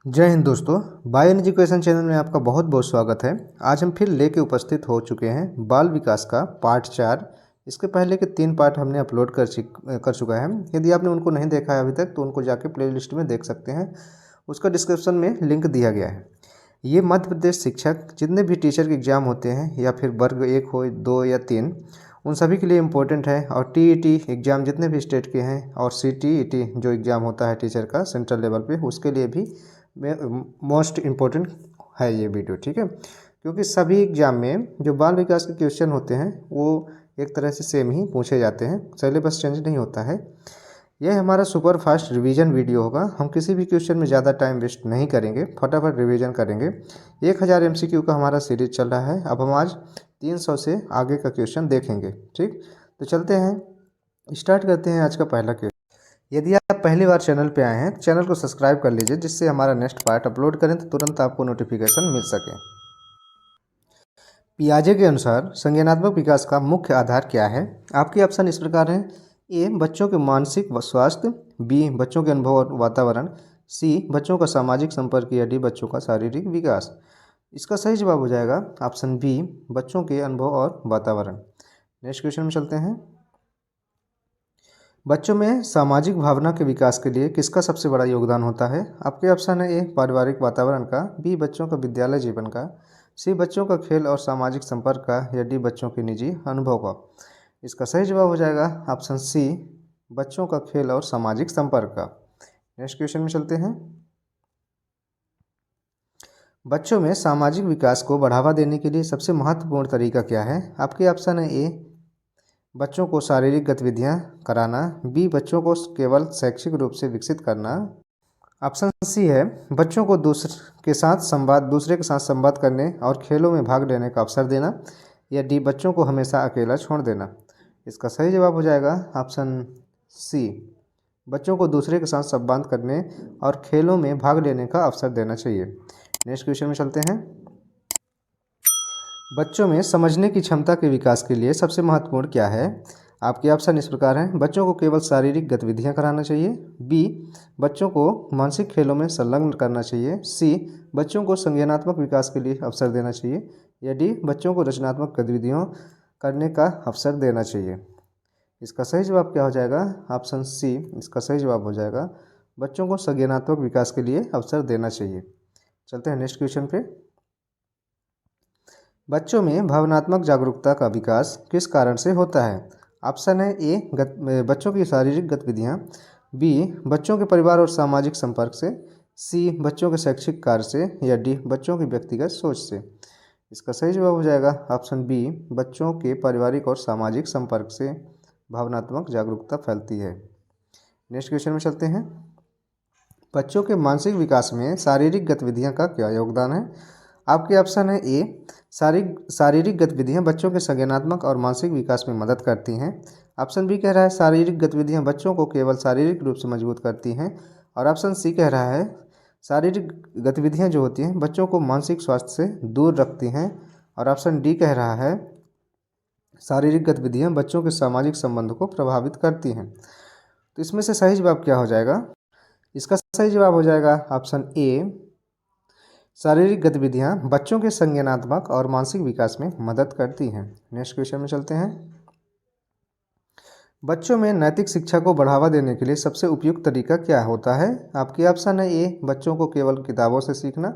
जय हिंद दोस्तों। Bio education channel में आपका बहुत बहुत स्वागत है। आज हम फिर लेके उपस्थित हो चुके हैं बाल विकास का पार्ट 4। इसके पहले के 3 पार्ट हमने अपलोड कर चुका है। यदि आपने उनको नहीं देखा है अभी तक तो उनको जाके प्लेलिस्ट में देख सकते हैं, उसका डिस्क्रिप्शन में लिंक दिया गया है। ये मध्य प्रदेश शिक्षक जितने भी टीचर के एग्ज़ाम होते हैं या फिर वर्ग 1 हो 2 या 3, उन सभी के लिए इम्पोर्टेंट है। और टीईटी एग्ज़ाम जितने भी स्टेट के हैं और सीटीईटी जो एग्ज़ाम होता है टीचर का सेंट्रल लेवल पे, उसके लिए भी मोस्ट इम्पोर्टेंट है ये वीडियो। ठीक है, क्योंकि सभी एग्ज़ाम में जो बाल विकास के क्वेश्चन होते हैं वो एक तरह से सेम ही पूछे जाते हैं, सिलेबस चेंज नहीं होता है। यह हमारा सुपर फास्ट रिवीजन वीडियो होगा। हम किसी भी क्वेश्चन में ज़्यादा टाइम वेस्ट नहीं करेंगे, फटाफट रिवीजन करेंगे। 1000 MCQ का हमारा सीरीज चल रहा है। अब हम आज 300 से आगे का क्वेश्चन देखेंगे। ठीक, तो चलते हैं, स्टार्ट करते हैं आज का पहला क्वेश्चन। यदि आप पहली बार चैनल पे आए हैं तो चैनल को सब्सक्राइब कर लीजिए, जिससे हमारा नेक्स्ट पार्ट अपलोड करें तो तुरंत आपको नोटिफिकेशन मिल सके। पियाजे के अनुसार संज्ञानात्मक विकास का मुख्य आधार क्या है? आपके ऑप्शन इस प्रकार हैं। ए, बच्चों के मानसिक स्वास्थ्य। बी, बच्चों के अनुभव और वातावरण। सी, बच्चों का सामाजिक संपर्क। या डी, बच्चों का शारीरिक विकास। इसका सही जवाब हो जाएगा ऑप्शन बी, बच्चों के अनुभव और वातावरण। नेक्स्ट क्वेश्चन में चलते हैं। बच्चों में सामाजिक भावना के विकास के लिए किसका सबसे बड़ा योगदान होता है? आपके ऑप्शन है। ए, पारिवारिक वातावरण का। बी, बच्चों का विद्यालय जीवन का। सी, बच्चों का खेल और सामाजिक संपर्क का। या डी, बच्चों के निजी अनुभव का। इसका सही जवाब हो जाएगा ऑप्शन सी, बच्चों का खेल और सामाजिक संपर्क का। नेक्स्ट क्वेश्चन में चलते हैं। बच्चों में सामाजिक विकास को बढ़ावा देने के लिए सबसे महत्वपूर्ण तरीका क्या है? आपके ऑप्शन है। ए, बच्चों को शारीरिक गतिविधियां कराना। बी, बच्चों को केवल शैक्षिक रूप से विकसित करना। ऑप्शन सी है, बच्चों को दूसरे के साथ संवाद करने और खेलों में भाग लेने का अवसर देना। या डी, बच्चों को हमेशा अकेला छोड़ देना। इसका सही जवाब हो जाएगा ऑप्शन सी, बच्चों को दूसरे के साथ संवाद करने और खेलों में भाग लेने का अवसर देना चाहिए। नेक्स्ट क्वेश्चन में चलते हैं। बच्चों में समझने की क्षमता के विकास के लिए सबसे महत्वपूर्ण क्या है? आपके ऑप्शन इस प्रकार हैं। बच्चों को केवल शारीरिक गतिविधियां कराना चाहिए। बी, बच्चों को मानसिक खेलों में संलग्न करना चाहिए। सी, बच्चों को संज्ञानात्मक विकास के लिए अवसर देना चाहिए। या डी, बच्चों को रचनात्मक गतिविधियों करने का अवसर देना चाहिए। इसका सही जवाब क्या हो जाएगा? ऑप्शन सी, इसका सही जवाब हो जाएगा बच्चों को संज्ञानात्मक विकास के लिए अवसर देना चाहिए। चलते हैं नेक्स्ट क्वेश्चन पे। बच्चों में भावनात्मक जागरूकता का विकास किस कारण से होता है? ऑप्शन है। ए, बच्चों की शारीरिक गतिविधियाँ। बी, बच्चों के परिवार और सामाजिक संपर्क से। सी, बच्चों के शैक्षिक कार्य से। या डी, बच्चों की व्यक्तिगत सोच से। इसका सही जवाब हो जाएगा ऑप्शन बी, बच्चों के पारिवारिक और सामाजिक संपर्क से भावनात्मक जागरूकता फैलती है। नेक्स्ट क्वेश्चन में चलते हैं। बच्चों के मानसिक विकास में शारीरिक गतिविधियाँ का क्या योगदान है? आपके ऑप्शन है। ए, शारीरिक गतिविधियां बच्चों के संज्ञानात्मक और मानसिक विकास में मदद करती हैं। ऑप्शन बी कह रहा है शारीरिक गतिविधियां बच्चों को केवल शारीरिक रूप से मजबूत करती हैं। और ऑप्शन सी कह रहा है शारीरिक गतिविधियां जो होती हैं बच्चों को मानसिक स्वास्थ्य से दूर रखती हैं। और ऑप्शन डी कह रहा है शारीरिक गतिविधियां बच्चों के सामाजिक संबंध को प्रभावित करती हैं। तो इसमें से सही जवाब क्या हो जाएगा? इसका सही जवाब हो जाएगा ऑप्शन ए, शारीरिक गतिविधियां बच्चों के संज्ञानात्मक और मानसिक विकास में मदद करती हैं। नेक्स्ट क्वेश्चन में चलते हैं। बच्चों में नैतिक शिक्षा को बढ़ावा देने के लिए सबसे उपयुक्त तरीका क्या होता है? आपके ऑप्शन है। ए, बच्चों को केवल किताबों से सीखना।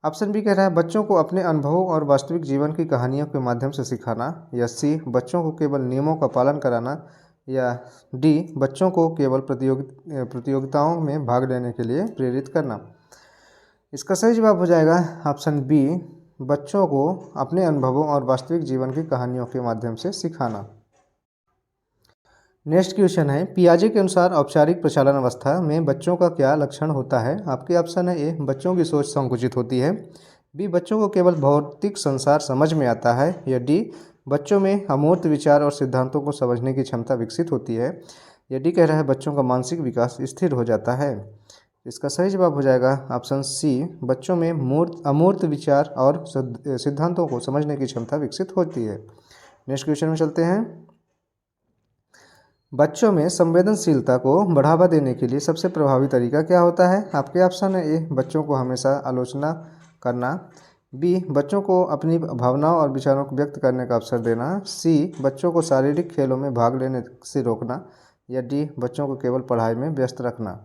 ऑप्शन बी कह रहा है बच्चों को अपने अनुभवों और वास्तविक जीवन की कहानियों के माध्यम से सिखाना। या सी, बच्चों को केवल नियमों का पालन कराना। या डी, बच्चों को केवल प्रतियोगिताओं में भाग लेने के लिए प्रेरित करना। इसका सही जवाब हो जाएगा ऑप्शन बी, बच्चों को अपने अनुभवों और वास्तविक जीवन की कहानियों के माध्यम से सिखाना। नेक्स्ट क्वेश्चन है। पियाजे के अनुसार औपचारिक प्रचालन अवस्था में बच्चों का क्या लक्षण होता है? आपके ऑप्शन है। ए, बच्चों की सोच संकुचित होती है। बी, बच्चों को केवल भौतिक संसार समझ में आता है। या डी, बच्चों में अमूर्त विचार और सिद्धांतों को समझने की क्षमता विकसित होती है। या डी कह रहा है बच्चों का मानसिक विकास स्थिर हो जाता है। इसका सही जवाब हो जाएगा ऑप्शन सी, बच्चों में अमूर्त विचार और सिद्धांतों को समझने की क्षमता विकसित होती है। नेक्स्ट क्वेश्चन में चलते हैं। बच्चों में संवेदनशीलता को बढ़ावा देने के लिए सबसे प्रभावी तरीका क्या होता है? आपके ऑप्शन है ए बच्चों को हमेशा आलोचना करना, बी बच्चों को अपनी भावनाओं और विचारों को व्यक्त करने का अवसर देना, सी बच्चों को शारीरिक खेलों में भाग लेने से रोकना, या डी बच्चों को केवल पढ़ाई में व्यस्त रखना।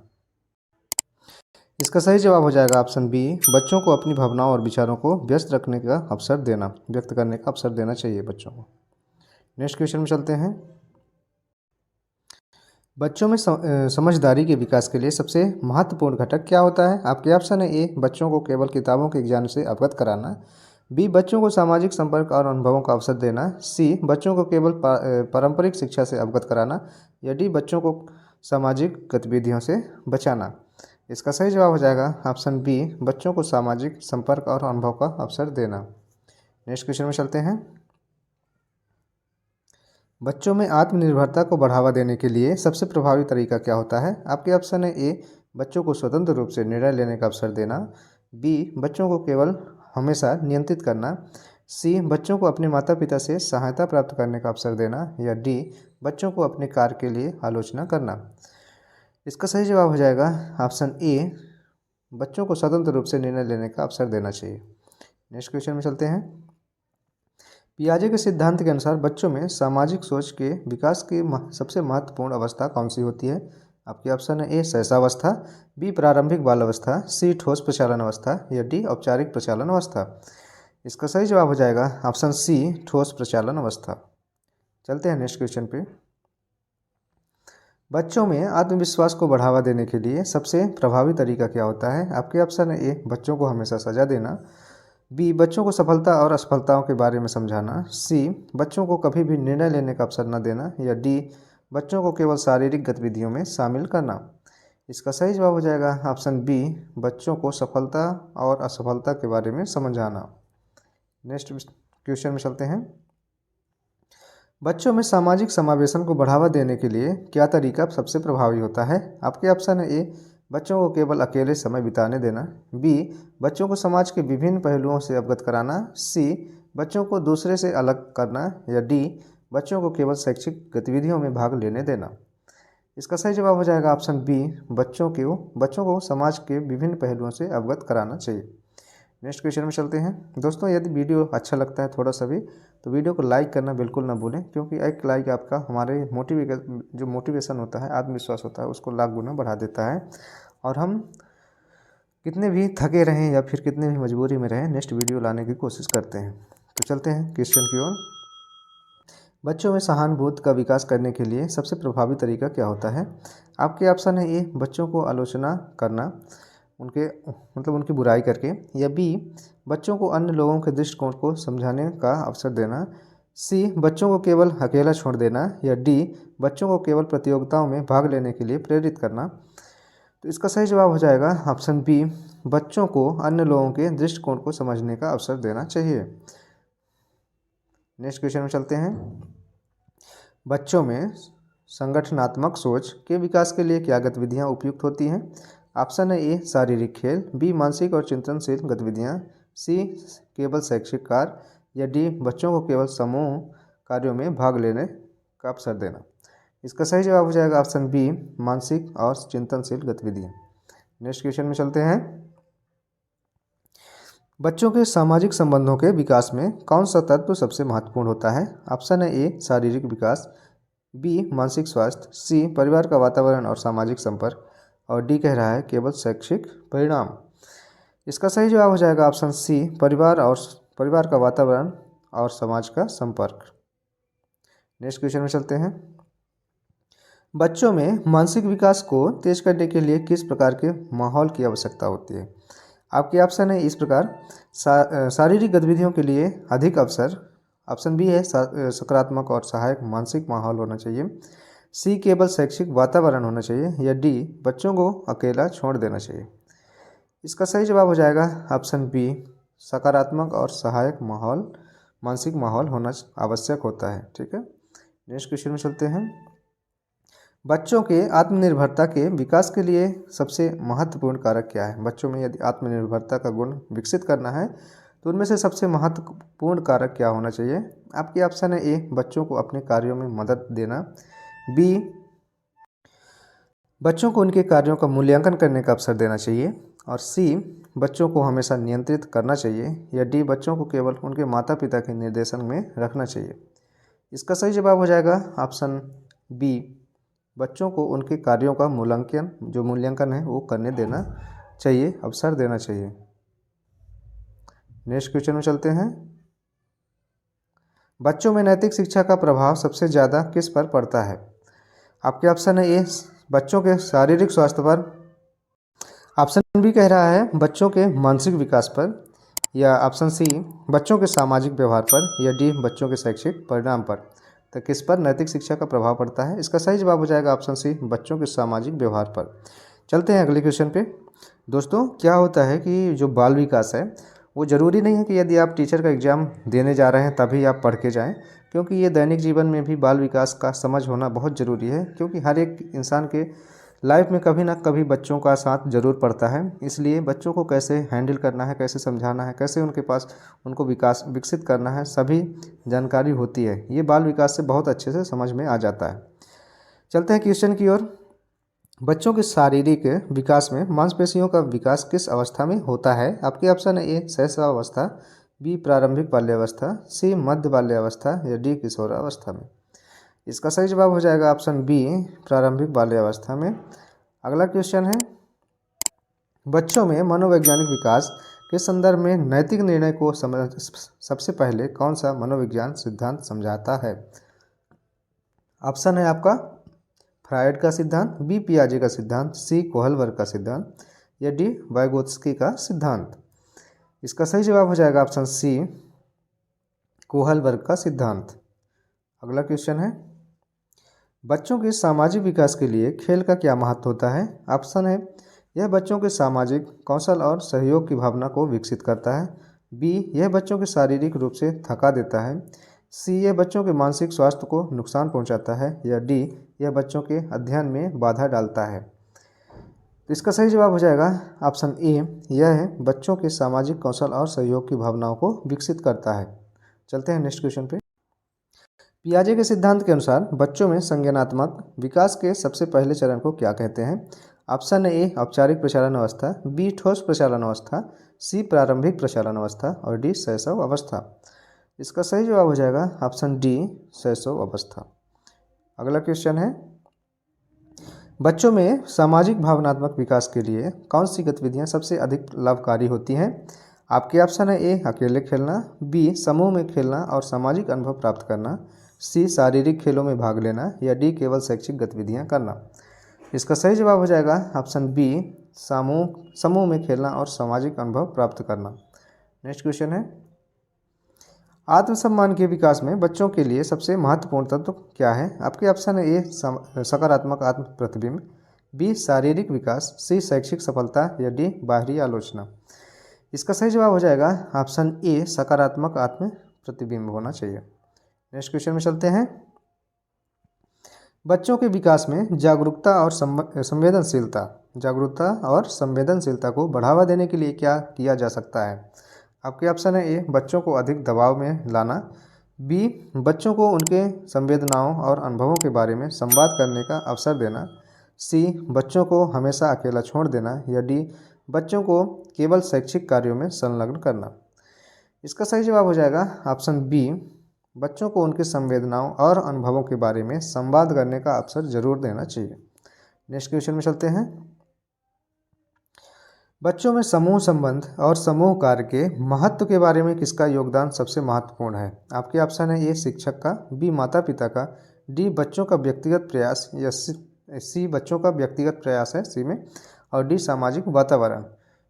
इसका सही जवाब हो जाएगा ऑप्शन बी, बच्चों को अपनी भावनाओं और विचारों को व्यस्त रखने का अवसर देना, व्यक्त करने का अवसर देना चाहिए बच्चों को। नेक्स्ट क्वेश्चन में चलते हैं। बच्चों में समझदारी के विकास के लिए सबसे महत्वपूर्ण घटक क्या होता है? आपके ऑप्शन है ए बच्चों को केवल किताबों के ज्ञान से अवगत कराना, बी बच्चों को सामाजिक संपर्क और अनुभवों का अवसर देना, सी बच्चों को केवल पारंपरिक शिक्षा से अवगत कराना, या डी बच्चों को सामाजिक गतिविधियों से बचाना। इसका सही जवाब हो जाएगा ऑप्शन बी, बच्चों को सामाजिक संपर्क और अनुभव का अवसर देना। नेक्स्ट क्वेश्चन में चलते हैं। बच्चों में आत्मनिर्भरता को बढ़ावा देने के लिए सबसे प्रभावी तरीका क्या होता है? आपके ऑप्शन है ए बच्चों को स्वतंत्र रूप से निर्णय लेने का अवसर देना, बी बच्चों को केवल हमेशा नियंत्रित करना, सी बच्चों को अपने माता पिता से सहायता प्राप्त करने का अवसर देना, या डी बच्चों को अपने कार्य के लिए आलोचना करना। इसका सही जवाब हो जाएगा ऑप्शन ए, बच्चों को स्वतंत्र रूप से निर्णय लेने का अवसर देना चाहिए। नेक्स्ट क्वेश्चन में चलते हैं। पियाजे के सिद्धांत के अनुसार बच्चों में सामाजिक सोच के विकास की सबसे महत्वपूर्ण अवस्था कौन सी होती है? आपके ऑप्शन है ए शैशवावस्था, बी प्रारंभिक बाल अवस्था, सी ठोस प्रचालन अवस्था, या डी औपचारिक प्रचालन अवस्था। इसका सही जवाब हो जाएगा ऑप्शन सी ठोस प्रचालन अवस्था। चलते हैं नेक्स्ट क्वेश्चन पे। बच्चों में आत्मविश्वास को बढ़ावा देने के लिए सबसे प्रभावी तरीका क्या होता है? आपके ऑप्शन है ए बच्चों को हमेशा सजा देना, बी बच्चों को सफलता और असफलताओं के बारे में समझाना, सी बच्चों को कभी भी निर्णय लेने का अवसर न देना, या डी बच्चों को केवल शारीरिक गतिविधियों में शामिल करना। इसका सही जवाब हो जाएगा ऑप्शन बी, बच्चों को सफलता और असफलता के बारे में समझाना। नेक्स्ट क्वेश्चन में चलते हैं। बच्चों में सामाजिक समावेशन को बढ़ावा देने के लिए क्या तरीका सबसे प्रभावी होता है? आपके ऑप्शन है ए बच्चों को केवल अकेले समय बिताने देना, बी बच्चों को समाज के विभिन्न पहलुओं से अवगत कराना, सी बच्चों को दूसरे से अलग करना, या डी बच्चों को केवल शैक्षिक गतिविधियों में भाग लेने देना। इसका सही जवाब हो जाएगा ऑप्शन बी, बच्चों को समाज के विभिन्न पहलुओं से अवगत कराना चाहिए। नेक्स्ट क्वेश्चन में चलते हैं। दोस्तों यदि वीडियो अच्छा लगता है थोड़ा सा भी तो वीडियो को लाइक करना बिल्कुल ना भूलें, क्योंकि एक लाइक आपका हमारे मोटिवेशन होता है, आत्मविश्वास होता है, उसको लाख गुना बढ़ा देता है। और हम कितने भी थके रहें या फिर कितने भी मजबूरी में रहें, नेक्स्ट वीडियो लाने की कोशिश करते हैं। तो चलते हैं क्वेश्चन की ओर। बच्चों में सहानुभूति का विकास करने के लिए सबसे प्रभावी तरीका क्या होता है? आपके ऑप्शन है ए बच्चों को आलोचना करना, उनकी बुराई करके, या बी बच्चों को अन्य लोगों के दृष्टिकोण को समझाने का अवसर देना, सी बच्चों को केवल अकेला छोड़ देना, या डी बच्चों को केवल प्रतियोगिताओं में भाग लेने के लिए प्रेरित करना। तो इसका सही जवाब हो जाएगा ऑप्शन बी, बच्चों को अन्य लोगों के दृष्टिकोण को समझने का अवसर देना चाहिए। नेक्स्ट क्वेश्चन में चलते हैं। बच्चों में संगठनात्मक सोच के विकास के लिए क्या गतिविधियां उपयुक्त होती हैं? ऑप्शन है ए शारीरिक खेल, बी मानसिक और चिंतनशील गतिविधियां, सी केवल शैक्षिक कार्य, या डी बच्चों को केवल समूह कार्यों में भाग लेने का अवसर देना। इसका सही जवाब हो जाएगा ऑप्शन बी, मानसिक और चिंतनशील गतिविधियां। नेक्स्ट क्वेश्चन में चलते हैं। बच्चों के सामाजिक संबंधों के विकास में कौन सा तत्व सबसे महत्वपूर्ण होता है? ऑप्शन है ए शारीरिक विकास, बी मानसिक स्वास्थ्य, सी परिवार का वातावरण और सामाजिक संपर्क, और डी कह रहा है केवल शैक्षिक परिणाम। इसका सही जवाब हो जाएगा ऑप्शन सी, परिवार का वातावरण और समाज का संपर्क। नेक्स्ट क्वेश्चन में चलते हैं। बच्चों में मानसिक विकास को तेज करने के लिए किस प्रकार के माहौल की आवश्यकता होती है? आपके ऑप्शन है इस प्रकार, शारीरिक गतिविधियों के लिए अधिक अवसर, ऑप्शन बी है सकारात्मक और सहायक मानसिक माहौल होना चाहिए, सी केवल शैक्षिक वातावरण होना चाहिए, या डी बच्चों को अकेला छोड़ देना चाहिए। इसका सही जवाब हो जाएगा ऑप्शन बी, सकारात्मक और सहायक माहौल, मानसिक माहौल होना आवश्यक होता है। ठीक है, नेक्स्ट क्वेश्चन में चलते हैं। बच्चों के आत्मनिर्भरता के विकास के लिए सबसे महत्वपूर्ण कारक क्या है? बच्चों में यदि आत्मनिर्भरता का गुण विकसित करना है तो उनमें से सबसे महत्वपूर्ण कारक क्या होना चाहिए? आपके ऑप्शन है ए बच्चों को अपने कार्यों में मदद देना, बी बच्चों को उनके कार्यों का मूल्यांकन करने का अवसर देना चाहिए। और सी, बच्चों को हमेशा नियंत्रित करना चाहिए। या डी, बच्चों को केवल उनके माता पिता के निर्देशन में रखना चाहिए। इसका सही जवाब हो जाएगा ऑप्शन बी, बच्चों को उनके कार्यों का मूल्यांकन है वो करने देना चाहिए, अवसर देना चाहिए। नेक्स्ट क्वेश्चन में चलते हैं। बच्चों में नैतिक शिक्षा का प्रभाव सबसे ज़्यादा किस पर पड़ता है? आपके ऑप्शन है ए, बच्चों के शारीरिक स्वास्थ्य पर, ऑप्शन बी कह रहा है बच्चों के मानसिक विकास पर, या ऑप्शन सी बच्चों के सामाजिक व्यवहार पर, या डी बच्चों के शैक्षिक परिणाम पर। तो किस पर नैतिक शिक्षा का प्रभाव पड़ता है? इसका सही जवाब हो जाएगा ऑप्शन सी, बच्चों के सामाजिक व्यवहार पर। चलते हैं अगले क्वेश्चन पे। दोस्तों, क्या होता है कि जो बाल विकास है वो ज़रूरी नहीं है कि यदि आप टीचर का एग्ज़ाम देने जा रहे हैं तभी आप पढ़ के जाएँ, क्योंकि ये दैनिक जीवन में भी बाल विकास का समझ होना बहुत ज़रूरी है। क्योंकि हर एक इंसान के लाइफ में कभी ना कभी बच्चों का साथ ज़रूर पड़ता है। इसलिए बच्चों को कैसे हैंडल करना है, कैसे समझाना है, कैसे उनके पास उनको विकसित करना है, सभी जानकारी होती है। ये बाल विकास से बहुत अच्छे से समझ में आ जाता है। चलते हैं क्वेश्चन की ओर। बच्चों के शारीरिक विकास में मांसपेशियों का विकास किस अवस्था में होता है? आपके ऑप्शन है ए, शैशवावस्था, बी प्रारंभिक बाल्यावस्था, सी मध्य बाल्यावस्था, या डी किशोरावस्था में। इसका सही जवाब हो जाएगा ऑप्शन बी, प्रारंभिक बाल्यावस्था में। अगला क्वेश्चन है, बच्चों में मनोवैज्ञानिक विकास के संदर्भ में नैतिक निर्णय को सबसे पहले कौन सा मनोविज्ञान सिद्धांत समझाता है? ऑप्शन है आपका फ्रायड का सिद्धांत, बी पियाजे का सिद्धांत, सी कोहलबर्ग का सिद्धांत, या डी वाइगोत्स्की का सिद्धांत। इसका सही जवाब हो जाएगा ऑप्शन सी, कोहलबर्ग का सिद्धांत। अगला क्वेश्चन है, बच्चों के सामाजिक विकास के लिए खेल का क्या महत्व होता है? ऑप्शन है, यह बच्चों के सामाजिक कौशल और सहयोग की भावना को विकसित करता है, बी यह बच्चों के शारीरिक रूप से थका देता है, सी यह बच्चों के मानसिक स्वास्थ्य को नुकसान पहुंचाता है, या डी यह बच्चों के अध्ययन में बाधा डालता है। तो इसका सही जवाब हो जाएगा ऑप्शन ए, यह है बच्चों के सामाजिक कौशल और सहयोग की भावनाओं को विकसित करता है। चलते हैं नेक्स्ट क्वेश्चन पे। पियाजे के सिद्धांत के अनुसार बच्चों में संज्ञानात्मक विकास के सबसे पहले चरण को क्या कहते हैं? ऑप्शन ए, औपचारिक प्रचालन अवस्था, बी ठोस प्रचालन अवस्था, सी प्रारंभिक प्रचालन अवस्था, और डी शैशव अवस्था। इसका सही जवाब हो जाएगा ऑप्शन डी, शैशव अवस्था। अगला क्वेश्चन है, बच्चों में सामाजिक भावनात्मक विकास के लिए कौन सी गतिविधियां सबसे अधिक लाभकारी होती हैं? आपके ऑप्शन है ए, अकेले खेलना, बी समूह में खेलना और सामाजिक अनुभव प्राप्त करना, सी शारीरिक खेलों में भाग लेना, या डी केवल शैक्षिक गतिविधियां करना। इसका सही जवाब हो जाएगा ऑप्शन बी, समूह में खेलना और सामाजिक अनुभव प्राप्त करना। नेक्स्ट क्वेश्चन है, आत्मसम्मान के विकास में बच्चों के लिए सबसे महत्वपूर्ण तत्व क्या है? आपके ऑप्शन है ए, सकारात्मक आत्म प्रतिबिंब, बी शारीरिक विकास, सी शैक्षिक सफलता, या डी बाहरी आलोचना। इसका सही जवाब हो जाएगा ऑप्शन ए, सकारात्मक आत्म प्रतिबिंब होना चाहिए। नेक्स्ट क्वेश्चन में चलते हैं, बच्चों के विकास में जागरूकता और संवेदनशीलता को बढ़ावा देने के लिए क्या किया जा सकता है? आपके ऑप्शन है ए, बच्चों को अधिक दबाव में लाना, बी बच्चों को उनके संवेदनाओं और अनुभवों के बारे में संवाद करने का अवसर देना, सी बच्चों को हमेशा अकेला छोड़ देना, या डी बच्चों को केवल शैक्षिक कार्यों में संलग्न करना। इसका सही जवाब हो जाएगा ऑप्शन बी, बच्चों को उनके संवेदनाओं और अनुभवों के बारे में संवाद करने का अवसर जरूर देना चाहिए। नेक्स्ट क्वेश्चन में चलते हैं, बच्चों में समूह संबंध और समूह कार्य के महत्व के बारे में किसका योगदान सबसे महत्वपूर्ण है? आपके ऑप्शन है ए, शिक्षक का, बी माता पिता का, डी बच्चों का व्यक्तिगत प्रयास, या सी बच्चों का व्यक्तिगत प्रयास है सी में, और डी सामाजिक वातावरण।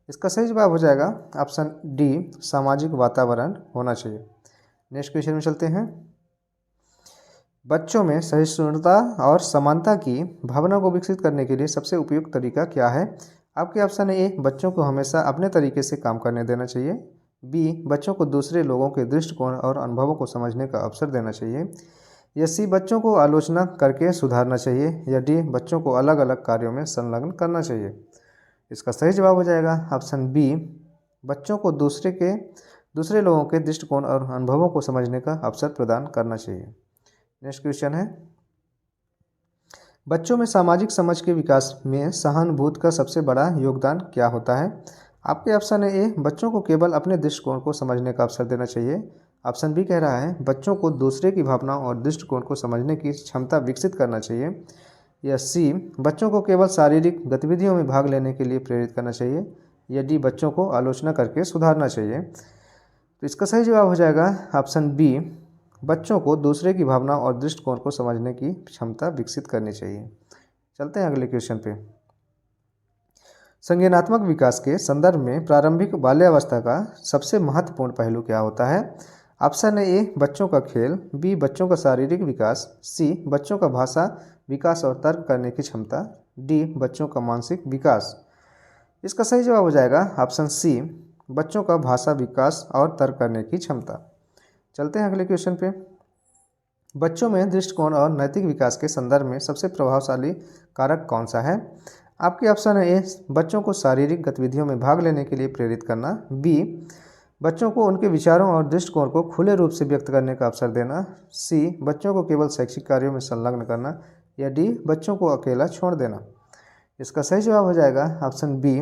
इसका सही जवाब हो जाएगा ऑप्शन डी, सामाजिक वातावरण होना चाहिए। नेक्स्ट क्वेश्चन में चलते हैं, बच्चों में सहिष्णुता और समानता की भावना को विकसित करने के लिए सबसे उपयुक्त तरीका क्या है? आपके ऑप्शन है ए, बच्चों को हमेशा अपने तरीके से काम करने देना चाहिए, बी बच्चों को दूसरे लोगों के दृष्टिकोण और अनुभवों को समझने का अवसर देना चाहिए, या सी बच्चों को आलोचना करके सुधारना चाहिए, या डी बच्चों को अलग अलग कार्यों में संलग्न करना चाहिए। इसका सही जवाब हो जाएगा ऑप्शन बी, बच्चों को दूसरे लोगों के दृष्टिकोण और अनुभवों को समझने का अवसर प्रदान करना चाहिए। नेक्स्ट क्वेश्चन है, बच्चों में सामाजिक समझ के विकास में सहानुभूति का सबसे बड़ा योगदान क्या होता है? आपके ऑप्शन है ए, बच्चों को केवल अपने दृष्टिकोण को समझने का अवसर देना चाहिए। ऑप्शन बी कह रहा है बच्चों को दूसरे की भावनाओं और दृष्टिकोण को समझने की क्षमता विकसित करना चाहिए। या सी, बच्चों को केवल शारीरिक गतिविधियों में भाग लेने के लिए प्रेरित करना चाहिए। या डी, बच्चों को आलोचना करके सुधारना चाहिए। तो इसका सही जवाब हो जाएगा ऑप्शन बी, बच्चों को दूसरे की भावना और दृष्टिकोण को समझने की क्षमता विकसित करनी चाहिए। चलते हैं अगले क्वेश्चन पे। संज्ञानात्मक विकास के संदर्भ में प्रारंभिक बाल्यावस्था का सबसे महत्वपूर्ण पहलू क्या होता है? ऑप्शन ए, बच्चों का खेल। बी, बच्चों का शारीरिक विकास। सी, बच्चों का भाषा विकास और तर्क करने की क्षमता। डी, बच्चों का मानसिक विकास। इसका सही जवाब हो जाएगा ऑप्शन सी, बच्चों का भाषा विकास और तर्क करने की क्षमता। चलते हैं अगले क्वेश्चन पे। बच्चों में दृष्टिकोण और नैतिक विकास के संदर्भ में सबसे प्रभावशाली कारक कौन सा है? आपके ऑप्शन है ए, बच्चों को शारीरिक गतिविधियों में भाग लेने के लिए प्रेरित करना। बी, बच्चों को उनके विचारों और दृष्टिकोण को खुले रूप से व्यक्त करने का अवसर देना। सी, बच्चों को केवल शैक्षिक कार्यों में संलग्न करना। या डी, बच्चों को अकेला छोड़ देना। इसका सही जवाब हो जाएगा ऑप्शन बी,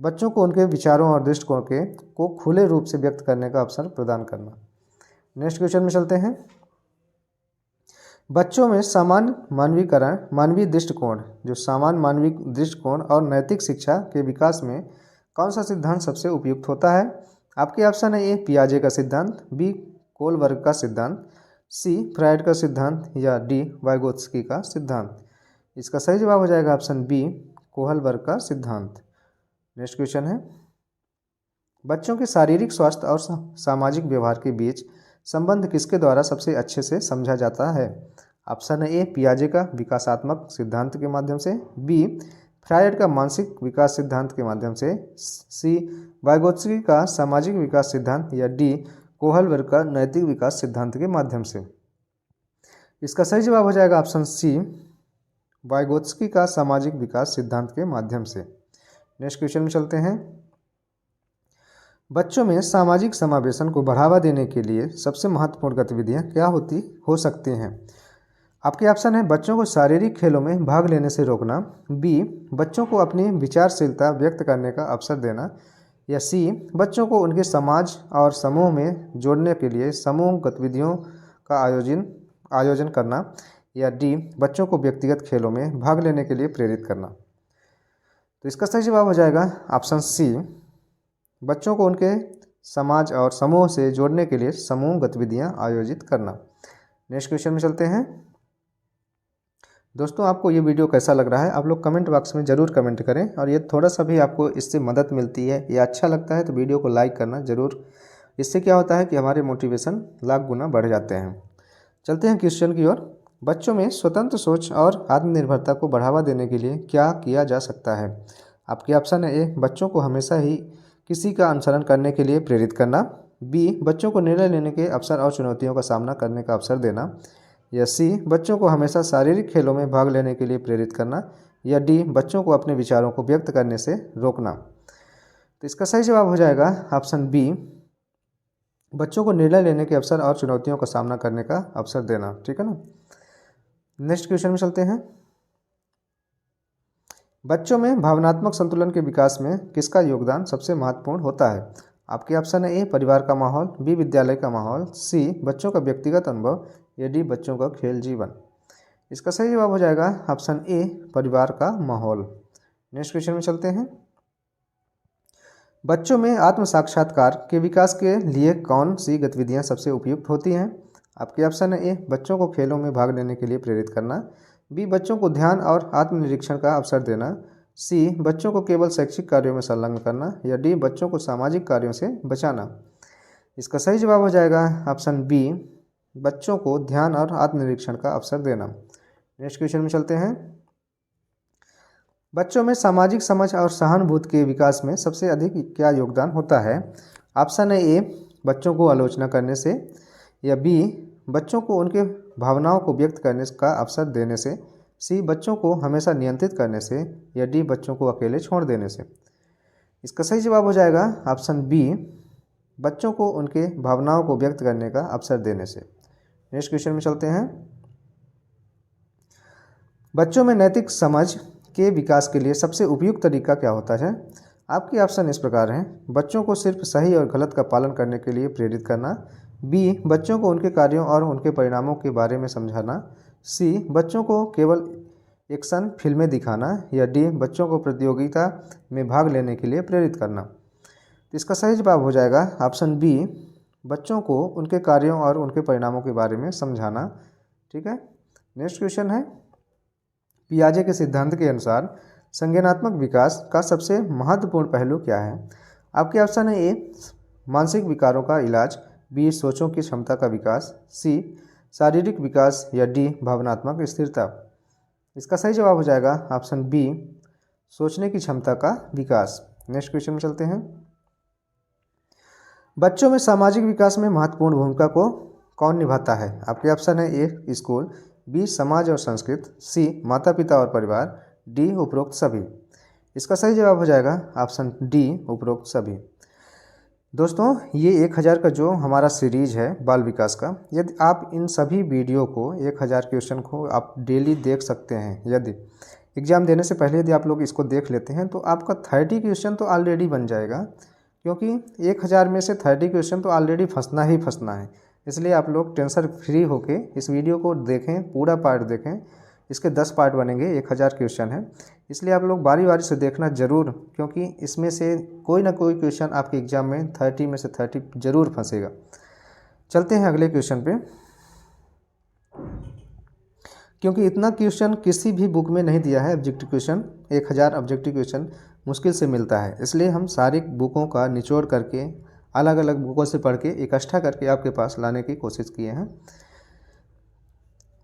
बच्चों को उनके विचारों और दृष्टिकोण को खुले रूप से व्यक्त करने का अवसर प्रदान करना। नेक्स्ट क्वेश्चन में चलते हैं। बच्चों में सामान्य मानवीय दृष्टिकोण सामान्य मानवीय दृष्टिकोण और नैतिक शिक्षा के विकास में कौन सा सिद्धांत सबसे उपयुक्त होता है? आपके ऑप्शन है ए, पियाजे का सिद्धांत। बी, कोलबर्ग का सिद्धांत। सी, फ्रायड का सिद्धांत। या डी, वाइगोत्स्की का सिद्धांत। इसका सही जवाब हो जाएगा ऑप्शन बी, कोहलबर्ग का सिद्धांत। नेक्स्ट क्वेश्चन है, बच्चों के शारीरिक स्वास्थ्य और सामाजिक व्यवहार के बीच संबंध किसके द्वारा सबसे अच्छे से समझा जाता है? ऑप्शन है ए, पियाजे का विकासात्मक सिद्धांत के माध्यम से। बी, फ्रायड का मानसिक विकास सिद्धांत के माध्यम से। सी, वाइगोत्स्की का सामाजिक विकास सिद्धांत। या डी, कोहलबर्ग का नैतिक विकास सिद्धांत के माध्यम से। इसका सही जवाब हो जाएगा ऑप्शन सी, वाइगोत्स्की का सामाजिक विकास सिद्धांत के माध्यम से। नेक्स्ट क्वेश्चन में चलते हैं। बच्चों में सामाजिक समावेशन को बढ़ावा देने के लिए सबसे महत्वपूर्ण गतिविधियां क्या हो सकती हैं? आपके ऑप्शन है बच्चों को शारीरिक खेलों में भाग लेने से रोकना। बी, बच्चों को अपनी विचारशीलता व्यक्त करने का अवसर देना। या सी, बच्चों को उनके समाज और समूह में जोड़ने के लिए समूह गतिविधियों का आयोजन करना। या डी, बच्चों को व्यक्तिगत खेलों में भाग लेने के लिए प्रेरित करना। तो इसका सही जवाब हो जाएगा ऑप्शन सी, बच्चों को उनके समाज और समूह से जोड़ने के लिए समूह गतिविधियां आयोजित करना। नेक्स्ट क्वेश्चन में चलते हैं। दोस्तों, आपको ये वीडियो कैसा लग रहा है आप लोग कमेंट बॉक्स में ज़रूर कमेंट करें, और ये थोड़ा सा भी आपको इससे मदद मिलती है या अच्छा लगता है तो वीडियो को लाइक करना ज़रूर। इससे क्या होता है कि हमारे मोटिवेशन लाख गुना बढ़ जाते हैं। चलते हैं क्वेश्चन की ओर। बच्चों में स्वतंत्र सोच और आत्मनिर्भरता को बढ़ावा देने के लिए क्या किया जा सकता है? आपके ऑप्शन है ए, बच्चों को हमेशा ही किसी का अनुसरण करने के लिए प्रेरित करना। बी, बच्चों को निर्णय लेने के अवसर और चुनौतियों का सामना करने का अवसर देना। या सी, बच्चों को हमेशा शारीरिक खेलों में भाग लेने के लिए प्रेरित करना। या डी, बच्चों को अपने विचारों को व्यक्त करने से रोकना। तो इसका सही जवाब हो जाएगा ऑप्शन बी, बच्चों को निर्णय लेने के अवसर और चुनौतियों का सामना करने का अवसर देना। ठीक है ना। नेक्स्ट क्वेश्चन में चलते हैं। बच्चों में भावनात्मक संतुलन के विकास में किसका योगदान सबसे महत्वपूर्ण होता है? आपके ऑप्शन है ए, परिवार का माहौल। बी, विद्यालय का माहौल। सी, बच्चों का व्यक्तिगत अनुभव। या डी, बच्चों का खेल जीवन। इसका सही जवाब हो जाएगा ऑप्शन ए, परिवार का माहौल। नेक्स्ट क्वेश्चन में चलते हैं। बच्चों में आत्म साक्षात्कार के विकास के लिए कौन सी गतिविधियां सबसे उपयुक्त होती हैं? आपके ऑप्शन है ए, बच्चों को खेलों में भाग लेने के लिए प्रेरित करना। बी, बच्चों को ध्यान और आत्मनिरीक्षण का अवसर देना। सी, बच्चों को केवल शैक्षिक कार्यों में संलग्न करना। या डी, बच्चों को सामाजिक कार्यों से बचाना। इसका सही जवाब हो जाएगा ऑप्शन बी, बच्चों को ध्यान और आत्मनिरीक्षण का अवसर देना। नेक्स्ट क्वेश्चन में चलते हैं। बच्चों में सामाजिक समझ और सहानुभूति के विकास में सबसे अधिक क्या योगदान होता है? ऑप्शन है ए, बच्चों को आलोचना करने से। या बी, बच्चों को उनके भावनाओं को व्यक्त करने का अवसर देने से। सी, बच्चों को हमेशा नियंत्रित करने से। या डी, बच्चों को अकेले छोड़ देने से। इसका सही जवाब हो जाएगा ऑप्शन बी, बच्चों को उनके भावनाओं को व्यक्त करने का अवसर देने से। नेक्स्ट क्वेश्चन में चलते हैं। बच्चों में नैतिक समझ के विकास के लिए सबसे उपयुक्त तरीका क्या होता है? आपके ऑप्शन इस प्रकार हैं। बच्चों को सिर्फ सही और गलत का पालन करने के लिए प्रेरित करना, बी बच्चों को उनके कार्यों और उनके परिणामों के बारे में समझाना, सी बच्चों को केवल एक्शन फिल्में दिखाना, या डी बच्चों को प्रतियोगिता में भाग लेने के लिए प्रेरित करना। तो इसका सही जवाब हो जाएगा ऑप्शन बी, बच्चों को उनके कार्यों और उनके परिणामों के बारे में समझाना। ठीक है, नेक्स्ट क्वेश्चन है, पियाजे के सिद्धांत के अनुसार संज्ञानात्मक विकास का सबसे महत्वपूर्ण पहलू क्या है? आपके ऑप्शन है ए मानसिक विकारों का इलाज, बी सोचों की क्षमता का विकास, सी शारीरिक विकास, या डी भावनात्मक स्थिरता। इसका सही जवाब हो जाएगा ऑप्शन बी सोचने की क्षमता का विकास। नेक्स्ट क्वेश्चन में चलते हैं, बच्चों में सामाजिक विकास में महत्वपूर्ण भूमिका को कौन निभाता है? आपके ऑप्शन है ए स्कूल, बी समाज और संस्कृति, सी माता पिता और परिवार, डी उपरोक्त सभी। इसका सही जवाब हो जाएगा ऑप्शन डी उपरोक्त सभी। दोस्तों, ये 1000 का जो हमारा सीरीज है बाल विकास का, यदि आप इन सभी वीडियो को 1000 क्वेश्चन को आप डेली देख सकते हैं, यदि एग्ज़ाम देने से पहले यदि आप लोग इसको देख लेते हैं तो आपका 30 क्वेश्चन तो ऑलरेडी बन जाएगा, क्योंकि 1000 में से 30 क्वेश्चन तो ऑलरेडी फंसना ही फंसना है। इसलिए आप लोग टेंशन फ्री होके इस वीडियो को देखें, पूरा पार्ट देखें। इसके 10 पार्ट बनेंगे, 1000 क्वेश्चन है, इसलिए आप लोग बारी बारी से देखना ज़रूर, क्योंकि इसमें से कोई ना कोई क्वेश्चन आपके एग्ज़ाम में 30 में से 30 ज़रूर फंसेगा। चलते हैं अगले क्वेश्चन पे, क्योंकि इतना क्वेश्चन किसी भी बुक में नहीं दिया है ऑब्जेक्टिव क्वेश्चन, 1000 ऑब्जेक्टिव क्वेश्चन मुश्किल से मिलता है, इसलिए हम सारी बुकों का निचोड़ करके अलग अलग बुकों से पढ़ के इकट्ठा करके आपके पास लाने की कोशिश किए हैं।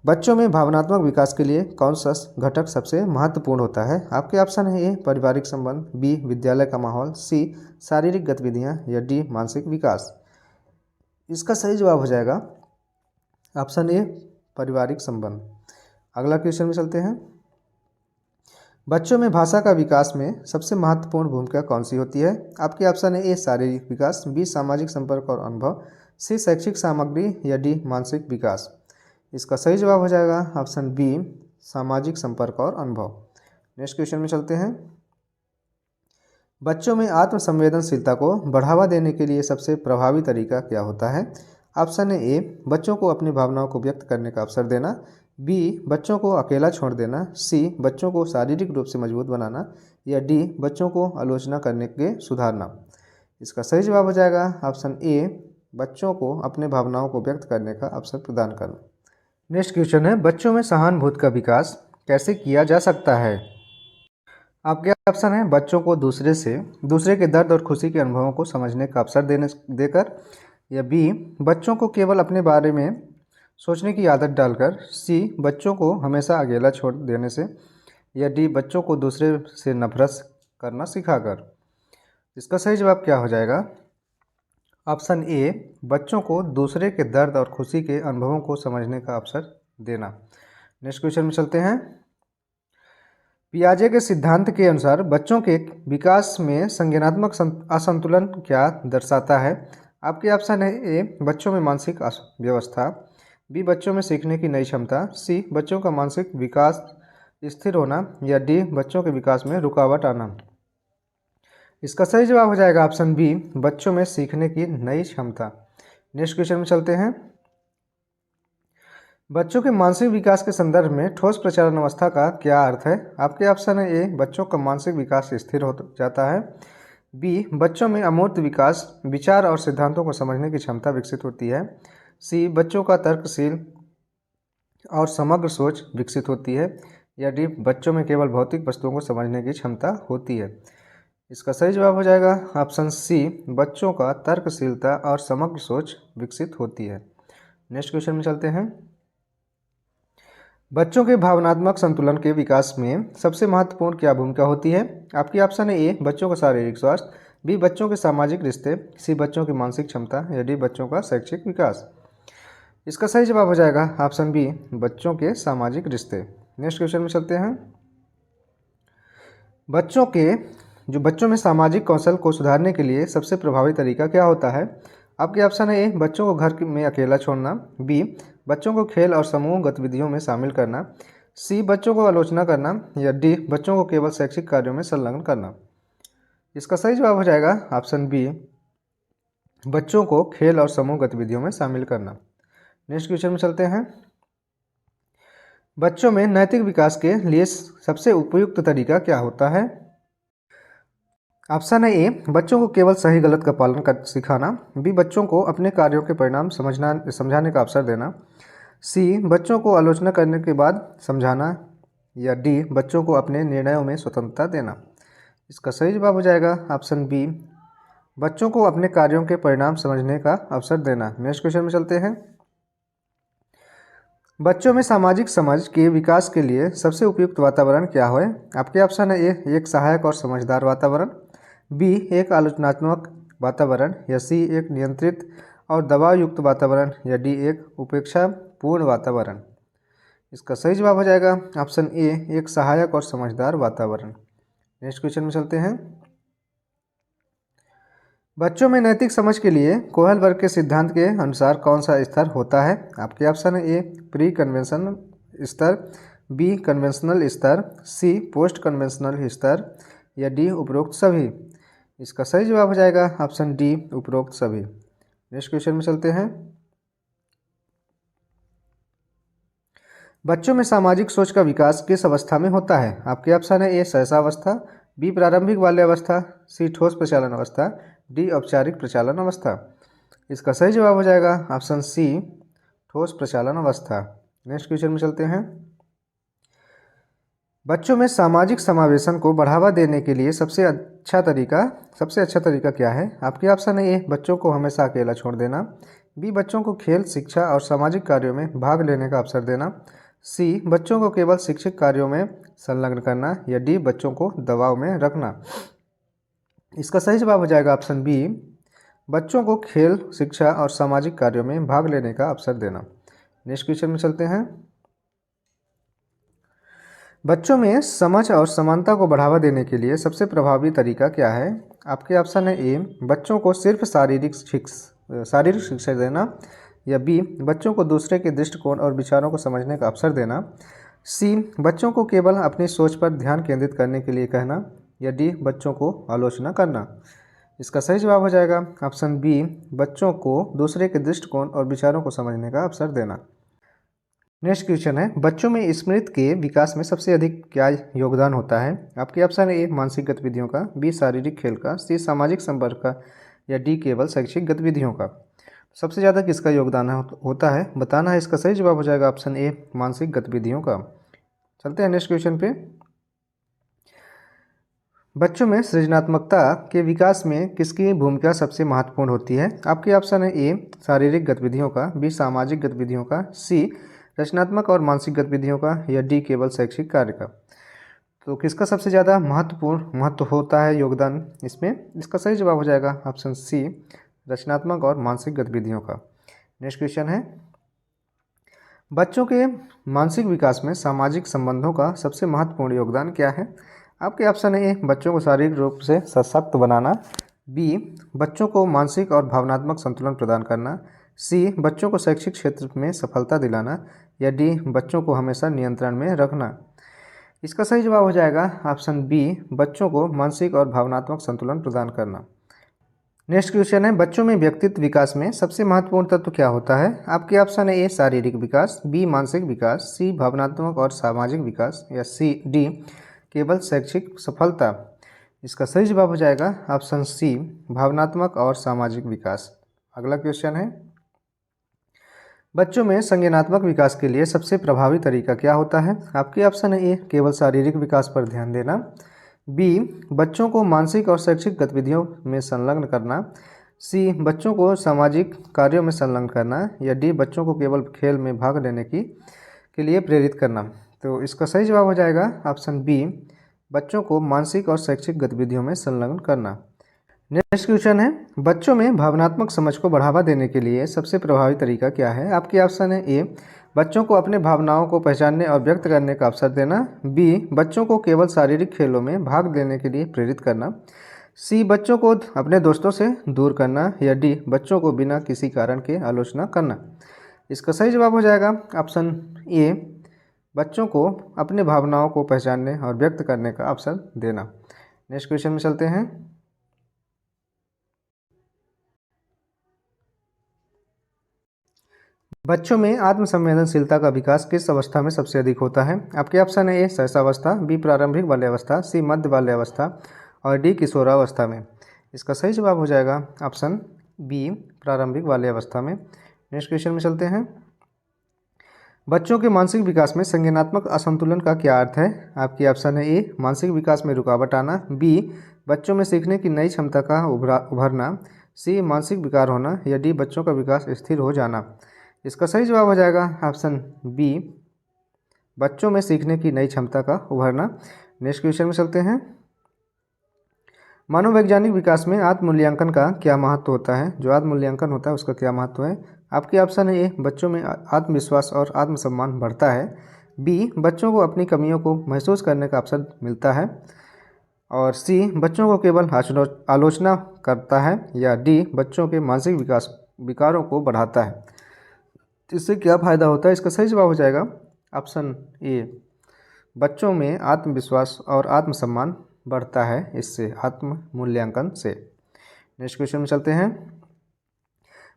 बच्चों में भावनात्मक विकास के लिए कौन सा घटक सबसे महत्वपूर्ण होता है? आपके ऑप्शन है ए पारिवारिक संबंध, बी विद्यालय का माहौल, सी शारीरिक गतिविधियां, या डी मानसिक विकास। इसका सही जवाब हो जाएगा ऑप्शन ए पारिवारिक संबंध। अगला क्वेश्चन में चलते हैं, बच्चों में भाषा का विकास में सबसे महत्वपूर्ण भूमिका कौन सी होती है? आपके ऑप्शन है ए शारीरिक विकास, बी सामाजिक संपर्क और अनुभव, सी शैक्षिक सामग्री, या डी मानसिक विकास। इसका सही जवाब हो जाएगा ऑप्शन बी सामाजिक संपर्क और अनुभव। नेक्स्ट क्वेश्चन में चलते हैं, बच्चों में आत्म संवेदनशीलता को बढ़ावा देने के लिए सबसे प्रभावी तरीका क्या होता है? ऑप्शन है ए बच्चों को अपनी भावनाओं को व्यक्त करने का अवसर देना, बी बच्चों को अकेला छोड़ देना, सी बच्चों को शारीरिक रूप से मजबूत बनाना, या डी बच्चों को आलोचना करने के सुधारना। इसका सही जवाब हो जाएगा ऑप्शन ए बच्चों को अपने भावनाओं को व्यक्त करने का अवसर प्रदान करना। नेक्स्ट क्वेश्चन है, बच्चों में सहानुभूति का विकास कैसे किया जा सकता है? आपके ऑप्शन है बच्चों को दूसरे के दर्द और खुशी के अनुभवों को समझने का अवसर देकर, या बी बच्चों को केवल अपने बारे में सोचने की आदत डालकर, सी बच्चों को हमेशा अकेला छोड़ देने से, या डी बच्चों को दूसरे से नफरत करना सिखाकर। इसका सही जवाब क्या हो जाएगा? ऑप्शन ए बच्चों को दूसरे के दर्द और खुशी के अनुभवों को समझने का अवसर देना। नेक्स्ट क्वेश्चन में चलते हैं, पियाजे के सिद्धांत के अनुसार बच्चों के विकास में संज्ञानात्मक असंतुलन क्या दर्शाता है? आपके ऑप्शन है ए बच्चों में मानसिक व्यवस्था, बी बच्चों में सीखने की नई क्षमता, सी बच्चों का मानसिक विकास स्थिर होना, या डी बच्चों के विकास में रुकावट आना। इसका सही जवाब हो जाएगा ऑप्शन बी बच्चों में सीखने की नई क्षमता। नेक्स्ट क्वेश्चन में चलते हैं, बच्चों के मानसिक विकास के संदर्भ में ठोस प्रचालन अवस्था का क्या अर्थ है? आपके ऑप्शन है ए बच्चों का मानसिक विकास स्थिर हो जाता है, बी बच्चों में अमूर्त विकास विचार और सिद्धांतों को समझने की क्षमता विकसित होती है, सी बच्चों का तर्कशील और समग्र सोच विकसित होती है, या डी बच्चों में केवल भौतिक वस्तुओं को समझने की क्षमता होती है। इसका सही जवाब हो जाएगा ऑप्शन सी बच्चों का तर्कशीलता और समग्र सोच विकसित होती है। नेक्स्ट क्वेश्चन में चलते हैं, बच्चों के भावनात्मक संतुलन के विकास में सबसे महत्वपूर्ण क्या भूमिका होती है? आपकी ऑप्शन है ए बच्चों का शारीरिक स्वास्थ्य, बी बच्चों के सामाजिक रिश्ते, सी बच्चों की मानसिक क्षमता, या डी बच्चों का शैक्षिक विकास। इसका सही जवाब हो जाएगा ऑप्शन बी बच्चों के सामाजिक रिश्ते। नेक्स्ट क्वेश्चन में चलते हैं, बच्चों में सामाजिक कौशल को सुधारने के लिए सबसे प्रभावी तरीका क्या होता है? आपके ऑप्शन है ए बच्चों को घर में अकेला छोड़ना, बी बच्चों को खेल और समूह गतिविधियों में शामिल करना, सी बच्चों को आलोचना करना, या डी बच्चों को केवल शैक्षिक कार्यों में संलग्न करना। इसका सही जवाब हो जाएगा ऑप्शन बी, बच्चों को खेल और समूह गतिविधियों में शामिल करना। नेक्स्ट क्वेश्चन में चलते हैं। बच्चों में नैतिक विकास के लिए सबसे उपयुक्त तरीका क्या होता है? ऑप्शन है ए, बच्चों को केवल सही गलत का पालन कर सिखाना। बी, बच्चों को अपने कार्यों के परिणाम समझाने का अवसर देना। सी, बच्चों को आलोचना करने के बाद समझाना। या डी, बच्चों को अपने निर्णयों में स्वतंत्रता देना। इसका सही जवाब हो जाएगा ऑप्शन बी, बच्चों को अपने कार्यों के परिणाम समझने का अवसर देना। नेक्स्ट क्वेश्चन में चलते हैं। बच्चों में सामाजिक समझ के विकास के लिए सबसे उपयुक्त वातावरण क्या है? आपके ऑप्शन है ए, एक सहायक और समझदार वातावरण। बी, एक आलोचनात्मक वातावरण। या सी, एक नियंत्रित और दबाव युक्त वातावरण। या डी, एक उपेक्षापूर्ण वातावरण। इसका सही जवाब हो जाएगा ऑप्शन ए, एक सहायक और समझदार वातावरण। नेक्स्ट क्वेश्चन में चलते हैं। बच्चों में नैतिक समझ के लिए कोहलबर्ग के सिद्धांत के अनुसार कौन सा स्तर होता है? आपके ऑप्शन है ए, प्री कन्वेंशन स्तर। बी, कन्वेंशनल स्तर। सी, पोस्ट कन्वेंशनल स्तर। या डी, उपरोक्त सभी। इसका सही जवाब हो जाएगा ऑप्शन डी, उपरोक्त सभी। नेक्स्ट क्वेश्चन में चलते हैं। बच्चों में सामाजिक सोच का विकास किस अवस्था में होता है? आपके ऑप्शन है ए, शैशवावस्था। बी, प्रारंभिक बाल्यावस्था। सी, ठोस प्रचालन अवस्था। डी, औपचारिक प्रचालन अवस्था। इसका सही जवाब हो जाएगा ऑप्शन सी, ठोस प्रचालन अवस्था। नेक्स्ट क्वेश्चन में चलते हैं। बच्चों में सामाजिक समावेशन को बढ़ावा देने के लिए सबसे अच्छा तरीका क्या है? आपके ऑप्शन है ए, बच्चों को हमेशा अकेला छोड़ देना। बी, बच्चों को खेल, शिक्षा और सामाजिक कार्यों में भाग लेने का अवसर देना। सी, बच्चों को केवल शिक्षित कार्यों में संलग्न करना। या डी, बच्चों को दबाव में रखना। इसका सही जवाब हो जाएगा ऑप्शन बी, बच्चों को खेल, शिक्षा और सामाजिक कार्यों में भाग लेने का अवसर देना। नेक्स्ट क्वेश्चन में चलते हैं। बच्चों में समझ और समानता को बढ़ावा देने के लिए सबसे प्रभावी तरीका क्या है? आपके ऑप्शन है ए, बच्चों को सिर्फ शारीरिक शिक्षा देना। या बी, बच्चों को दूसरे के दृष्टिकोण और विचारों को समझने का अवसर देना। सी, बच्चों को केवल अपनी सोच पर ध्यान केंद्रित करने के लिए कहना। या डी, बच्चों को आलोचना करना। इसका सही जवाब हो जाएगा ऑप्शन बी, बच्चों को दूसरे के दृष्टिकोण और विचारों को समझने का अवसर देना। नेक्स्ट क्वेश्चन है, बच्चों में स्मृति के विकास में सबसे अधिक क्या योगदान होता है? आपके ऑप्शन है ए, मानसिक गतिविधियों का। बी, शारीरिक खेल का। सी, सामाजिक संपर्क का। या डी, केवल शैक्षिक गतिविधियों का। सबसे ज़्यादा किसका योगदान होता है बताना है। इसका सही जवाब हो जाएगा ऑप्शन ए, मानसिक गतिविधियों का। चलते हैं नेक्स्ट क्वेश्चन पे। बच्चों में सृजनात्मकता के विकास में किसकी भूमिका सबसे महत्वपूर्ण होती है? आपके ऑप्शन है ए, शारीरिक गतिविधियों का। बी, सामाजिक गतिविधियों का। सी, रचनात्मक और मानसिक गतिविधियों का। या डी, केवल शैक्षिक कार्य का। तो किसका सबसे ज़्यादा महत्व होता है योगदान इसमें? इसका सही जवाब हो जाएगा ऑप्शन सी, रचनात्मक और मानसिक गतिविधियों का। नेक्स्ट क्वेश्चन है, बच्चों के मानसिक विकास में सामाजिक संबंधों का सबसे महत्वपूर्ण योगदान क्या है? आपके ऑप्शन है ए, बच्चों को शारीरिक रूप से सशक्त बनाना। बी, बच्चों को मानसिक और भावनात्मक संतुलन प्रदान करना। सी, बच्चों को शैक्षिक क्षेत्र में सफलता दिलाना। या डी, बच्चों को हमेशा नियंत्रण में रखना। इसका सही जवाब हो जाएगा ऑप्शन बी, बच्चों को मानसिक और भावनात्मक संतुलन प्रदान करना। नेक्स्ट क्वेश्चन है, बच्चों में व्यक्तित्व विकास में सबसे महत्वपूर्ण तत्व क्या होता है? आपके ऑप्शन है ए, शारीरिक विकास। बी, मानसिक विकास। सी, भावनात्मक और सामाजिक विकास। या सी, डी, केवल शैक्षिक सफलता। इसका सही जवाब हो जाएगा ऑप्शन सी, भावनात्मक और सामाजिक विकास। अगला क्वेश्चन है, बच्चों में संज्ञानात्मक विकास के लिए सबसे प्रभावी तरीका क्या होता है? आपके ऑप्शन है ए, केवल शारीरिक विकास पर ध्यान देना। बी, बच्चों को मानसिक और शैक्षिक गतिविधियों में संलग्न करना। सी, बच्चों को सामाजिक कार्यों में संलग्न करना। या डी, बच्चों को केवल खेल में भाग लेने के लिए प्रेरित करना। तो इसका सही जवाब हो जाएगा ऑप्शन बी, बच्चों को मानसिक और शैक्षिक गतिविधियों में संलग्न करना। नेक्स्ट क्वेश्चन है, बच्चों में भावनात्मक समझ को बढ़ावा देने के लिए सबसे प्रभावी तरीका क्या है? आपके ऑप्शन है ए, बच्चों को अपने भावनाओं को पहचानने और व्यक्त करने का अवसर देना। बी, बच्चों को केवल शारीरिक खेलों में भाग लेने के लिए प्रेरित करना। सी, बच्चों को अपने दोस्तों से दूर करना। या डी, बच्चों को बिना किसी कारण के आलोचना करना। इसका सही जवाब हो जाएगा ऑप्शन ए, बच्चों को अपने भावनाओं को पहचानने और व्यक्त करने का अवसर देना। नेक्स्ट क्वेश्चन में चलते हैं। बच्चों में आत्मसंवेदनशीलता का विकास किस अवस्था में सबसे अधिक होता है? आपके ऑप्शन है ए शैशवावस्था, बी प्रारंभिक बाल्यावस्था, सी मध्य बाल्यावस्था और डी किशोरावस्था में। इसका सही जवाब हो जाएगा ऑप्शन बी प्रारंभिक बाल्यावस्था में। नेक्स्ट क्वेश्चन में चलते हैं। बच्चों के मानसिक विकास में संज्ञानात्मक असंतुलन का क्या अर्थ है? आपकी ऑप्शन है ए मानसिक विकास में रुकावट आना, बी बच्चों में सीखने की नई क्षमता का उभरना, सी मानसिक विकार होना या डी बच्चों का विकास स्थिर हो जाना। इसका सही जवाब हो जाएगा ऑप्शन बी बच्चों में सीखने की नई क्षमता का उभरना। नेक्स्ट क्वेश्चन में चलते हैं। मनोवैज्ञानिक विकास में आत्ममूल्यांकन का क्या महत्व होता है? जो आत्ममूल्यांकन होता है उसका क्या महत्व है? आपके ऑप्शन है ए बच्चों में आत्मविश्वास और आत्मसम्मान बढ़ता है, बी बच्चों को अपनी कमियों को महसूस करने का अवसर मिलता है और सी बच्चों को केवल आलोचना करता है या डी बच्चों के मानसिक विकारों को बढ़ाता है। इससे क्या फ़ायदा होता है? इसका सही जवाब हो जाएगा ऑप्शन ए बच्चों में आत्मविश्वास और आत्मसम्मान बढ़ता है इससे, आत्म मूल्यांकन से। नेक्स्ट क्वेश्चन में चलते हैं।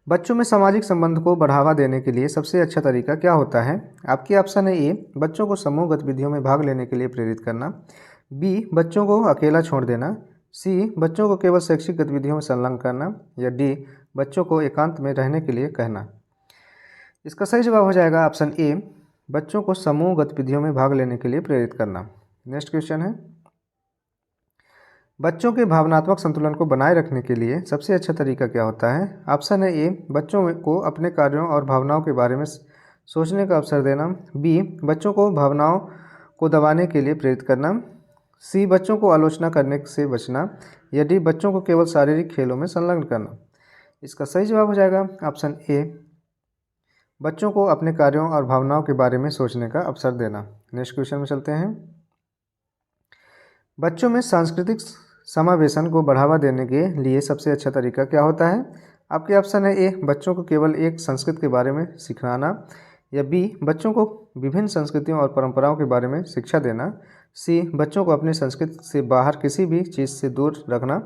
बच्चों में सामाजिक संबंध को बढ़ावा देने के लिए सबसे अच्छा तरीका क्या होता है? आपकी ऑप्शन है ए बच्चों को समूह गतिविधियों में भाग लेने के लिए प्रेरित करना, बी बच्चों को अकेला छोड़ देना, सी बच्चों को केवल शैक्षिक गतिविधियों में संलग्न करना या डी बच्चों को एकांत में रहने के लिए कहना। इसका सही जवाब हो जाएगा ऑप्शन ए बच्चों को समूह गतिविधियों में भाग लेने के लिए प्रेरित करना। नेक्स्ट क्वेश्चन है। बच्चों के भावनात्मक संतुलन को बनाए रखने के लिए सबसे अच्छा तरीका क्या होता है? ऑप्शन है ए बच्चों को अपने कार्यों और भावनाओं के बारे में सोचने का अवसर देना, बी बच्चों को भावनाओं को दबाने के लिए प्रेरित करना, सी बच्चों को आलोचना करने से बचना या डी बच्चों को केवल शारीरिक खेलों में संलग्न करना। इसका सही जवाब हो जाएगा ऑप्शन ए बच्चों को अपने कार्यों और भावनाओं के बारे में सोचने का अवसर देना। नेक्स्ट क्वेश्चन में चलते हैं। बच्चों में सांस्कृतिक समावेशन को बढ़ावा देने के लिए सबसे अच्छा तरीका क्या होता है? आपके ऑप्शन है ए बच्चों को केवल एक संस्कृति के बारे में सिखाना या बी बच्चों को विभिन्न संस्कृतियों और परंपराओं के बारे में शिक्षा देना, सी बच्चों को अपनी संस्कृति से बाहर किसी भी चीज़ से दूर रखना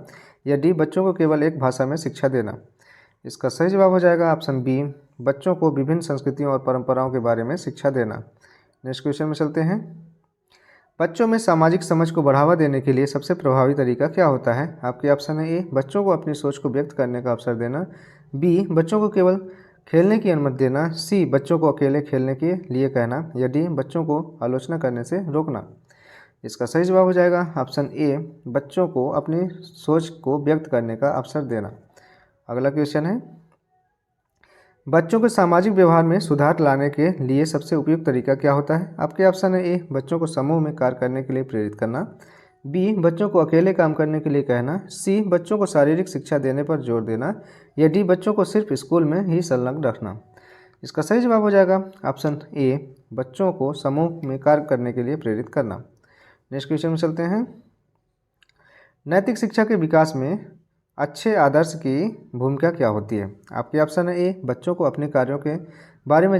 या डी बच्चों को केवल एक भाषा में शिक्षा देना। इसका सही जवाब हो जाएगा ऑप्शन बी बच्चों को विभिन्न संस्कृतियों और परंपराओं के बारे में शिक्षा देना। नेक्स्ट क्वेश्चन में चलते हैं। बच्चों में सामाजिक समझ को बढ़ावा देने के लिए सबसे प्रभावी तरीका क्या होता है? आपके ऑप्शन है ए बच्चों को अपनी सोच को व्यक्त करने का अवसर देना, बी बच्चों को केवल खेलने की अनुमति देना, सी बच्चों को अकेले खेलने के लिए कहना या डी बच्चों को आलोचना करने से रोकना। इसका सही जवाब हो जाएगा ऑप्शन ए बच्चों को अपनी सोच को व्यक्त करने का अवसर देना। अगला क्वेश्चन है। बच्चों के सामाजिक व्यवहार में सुधार लाने के लिए सबसे उपयुक्त तरीका क्या होता है? आपके ऑप्शन है ए बच्चों को समूह में कार्य करने के लिए प्रेरित करना, बी बच्चों को अकेले काम करने के लिए कहना, सी बच्चों को शारीरिक शिक्षा देने पर जोर देना या डी बच्चों को सिर्फ स्कूल में ही संलग्न रखना। इसका सही जवाब हो जाएगा ऑप्शन ए बच्चों को समूह में कार्य करने के लिए प्रेरित करना। नेक्स्ट क्वेश्चन में चलते हैं। नैतिक शिक्षा के विकास में अच्छे आदर्श की भूमिका क्या होती है? आपके ऑप्शन है ए बच्चों को अपने कार्यों के बारे में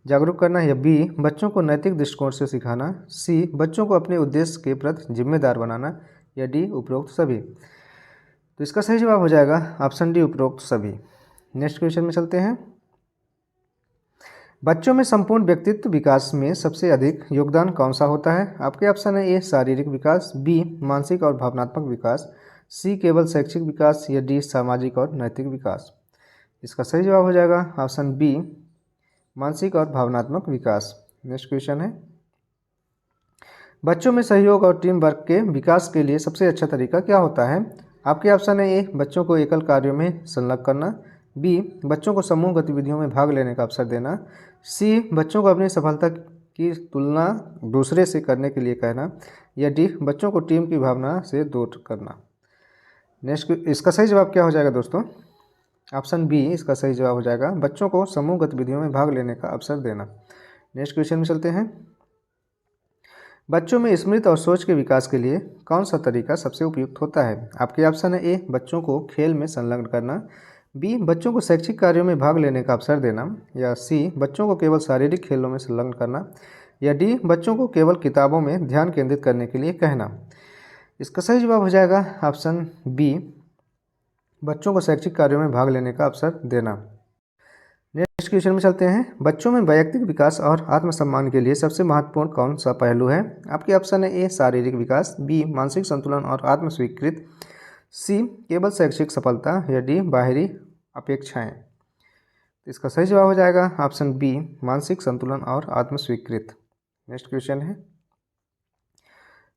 जागरूक करना या बी बच्चों को नैतिक दृष्टिकोण से सिखाना, सी बच्चों को अपने उद्देश्य के प्रति जिम्मेदार बनाना या डी उपरोक्त सभी। तो इसका सही जवाब हो जाएगा ऑप्शन डी उपरोक्त सभी। नेक्स्ट क्वेश्चन में चलते हैं। बच्चों में संपूर्ण व्यक्तित्व विकास में सबसे अधिक योगदान कौन सा होता है? आपके ऑप्शन है ए शारीरिक विकास, बी मानसिक और भावनात्मक विकास, सी केवल शैक्षिक विकास या डी सामाजिक और नैतिक विकास। इसका सही जवाब हो जाएगा ऑप्शन बी मानसिक और भावनात्मक विकास। नेक्स्ट क्वेश्चन है। बच्चों में सहयोग और टीम वर्क के विकास के लिए सबसे अच्छा तरीका क्या होता है? आपके ऑप्शन है ए बच्चों को एकल कार्यों में संलग्न करना, बी बच्चों को समूह गतिविधियों में भाग लेने का अवसर देना, सी बच्चों को अपनी सफलता की तुलना दूसरे से करने के लिए कहना या डी बच्चों को टीम की भावना से दूर करना। नेक्स्ट इसका सही जवाब क्या हो जाएगा दोस्तों? ऑप्शन बी इसका सही जवाब हो जाएगा बच्चों को समूह गतिविधियों में भाग लेने का अवसर देना। नेक्स्ट क्वेश्चन में चलते हैं। बच्चों में स्मृति और सोच के विकास के लिए कौन सा तरीका सबसे उपयुक्त होता है? आपके ऑप्शन है ए बच्चों को खेल में संलग्न करना, बी बच्चों को शैक्षिक कार्यों में भाग लेने का अवसर देना, या सी बच्चों को केवल शारीरिक खेलों में संलग्न करना, या डी बच्चों को केवल किताबों में ध्यान केंद्रित करने के लिए कहना। इसका सही जवाब हो जाएगा ऑप्शन बी, बच्चों को शैक्षिक कार्यों में भाग लेने का अवसर देना। नेक्स्ट क्वेश्चन में चलते हैं। बच्चों में वैयक्तिक विकास और आत्मसम्मान के लिए सबसे महत्वपूर्ण कौन सा पहलू है? आपके ऑप्शन है ए शारीरिक विकास, बी मानसिक संतुलन और आत्मस्वीकृत, सी केवल शैक्षिक सफलता, या डी बाहरी अपेक्षाएं। तो इसका सही जवाब हो जाएगा ऑप्शन बी मानसिक संतुलन और आत्मस्वीकृत। नेक्स्ट क्वेश्चन है।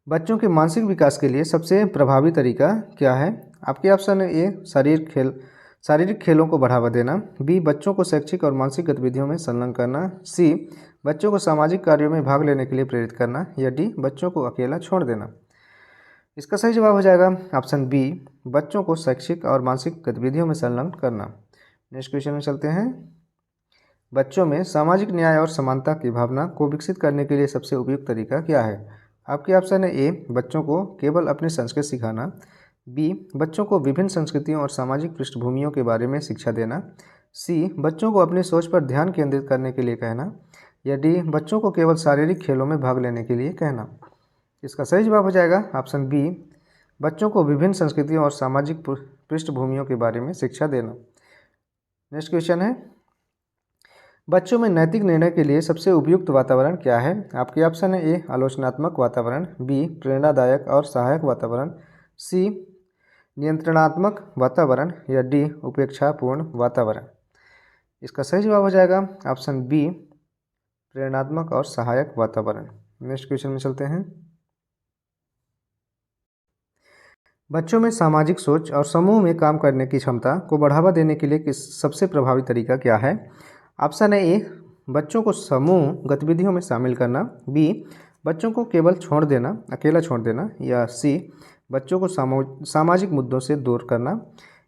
बच्चों के मानसिक विकास के लिए सबसे प्रभावी तरीका क्या है? आपके ऑप्शन है ए शारीरिक खेलों को बढ़ावा देना, बी बच्चों को शैक्षिक और मानसिक गतिविधियों में संलग्न करना, सी बच्चों को सामाजिक कार्यों में भाग लेने के लिए प्रेरित करना, या डी बच्चों को अकेला छोड़ देना। इसका सही जवाब हो जाएगा ऑप्शन बी बच्चों को शैक्षिक और मानसिक गतिविधियों में संलग्न करना। नेक्स्ट क्वेश्चन में चलते हैं। बच्चों में सामाजिक न्याय और समानता की भावना को विकसित करने के लिए सबसे उपयुक्त तरीका क्या है? आपके ऑप्शन है ए बच्चों को केवल अपनी संस्कृति सिखाना, बी बच्चों को विभिन्न संस्कृतियों और सामाजिक पृष्ठभूमियों के बारे में शिक्षा देना, सी बच्चों को अपनी सोच पर ध्यान केंद्रित करने के लिए कहना, या डी बच्चों को केवल शारीरिक खेलों में भाग लेने के लिए कहना। इसका सही जवाब हो जाएगा ऑप्शन बी बच्चों को विभिन्न संस्कृतियों और सामाजिक पृष्ठभूमियों के बारे में शिक्षा देना। नेक्स्ट क्वेश्चन है। बच्चों में नैतिक निर्णय के लिए सबसे उपयुक्त वातावरण क्या है? आपके ऑप्शन है ए आलोचनात्मक वातावरण, बी प्रेरणादायक और सहायक वातावरण, सी नियंत्रणात्मक वातावरण, या डी उपेक्षापूर्ण वातावरण। इसका सही जवाब हो जाएगा ऑप्शन बी प्रेरणात्मक और सहायक वातावरण। नेक्स्ट क्वेश्चन में चलते हैं। बच्चों में सामाजिक सोच और समूह में काम करने की क्षमता को बढ़ावा देने के लिए सबसे प्रभावी तरीका क्या है? ऑप्शन है ए बच्चों को समूह गतिविधियों में शामिल करना, बी बच्चों को केवल छोड़ देना, अकेला छोड़ देना, या सी बच्चों को सामाजिक मुद्दों से दूर करना,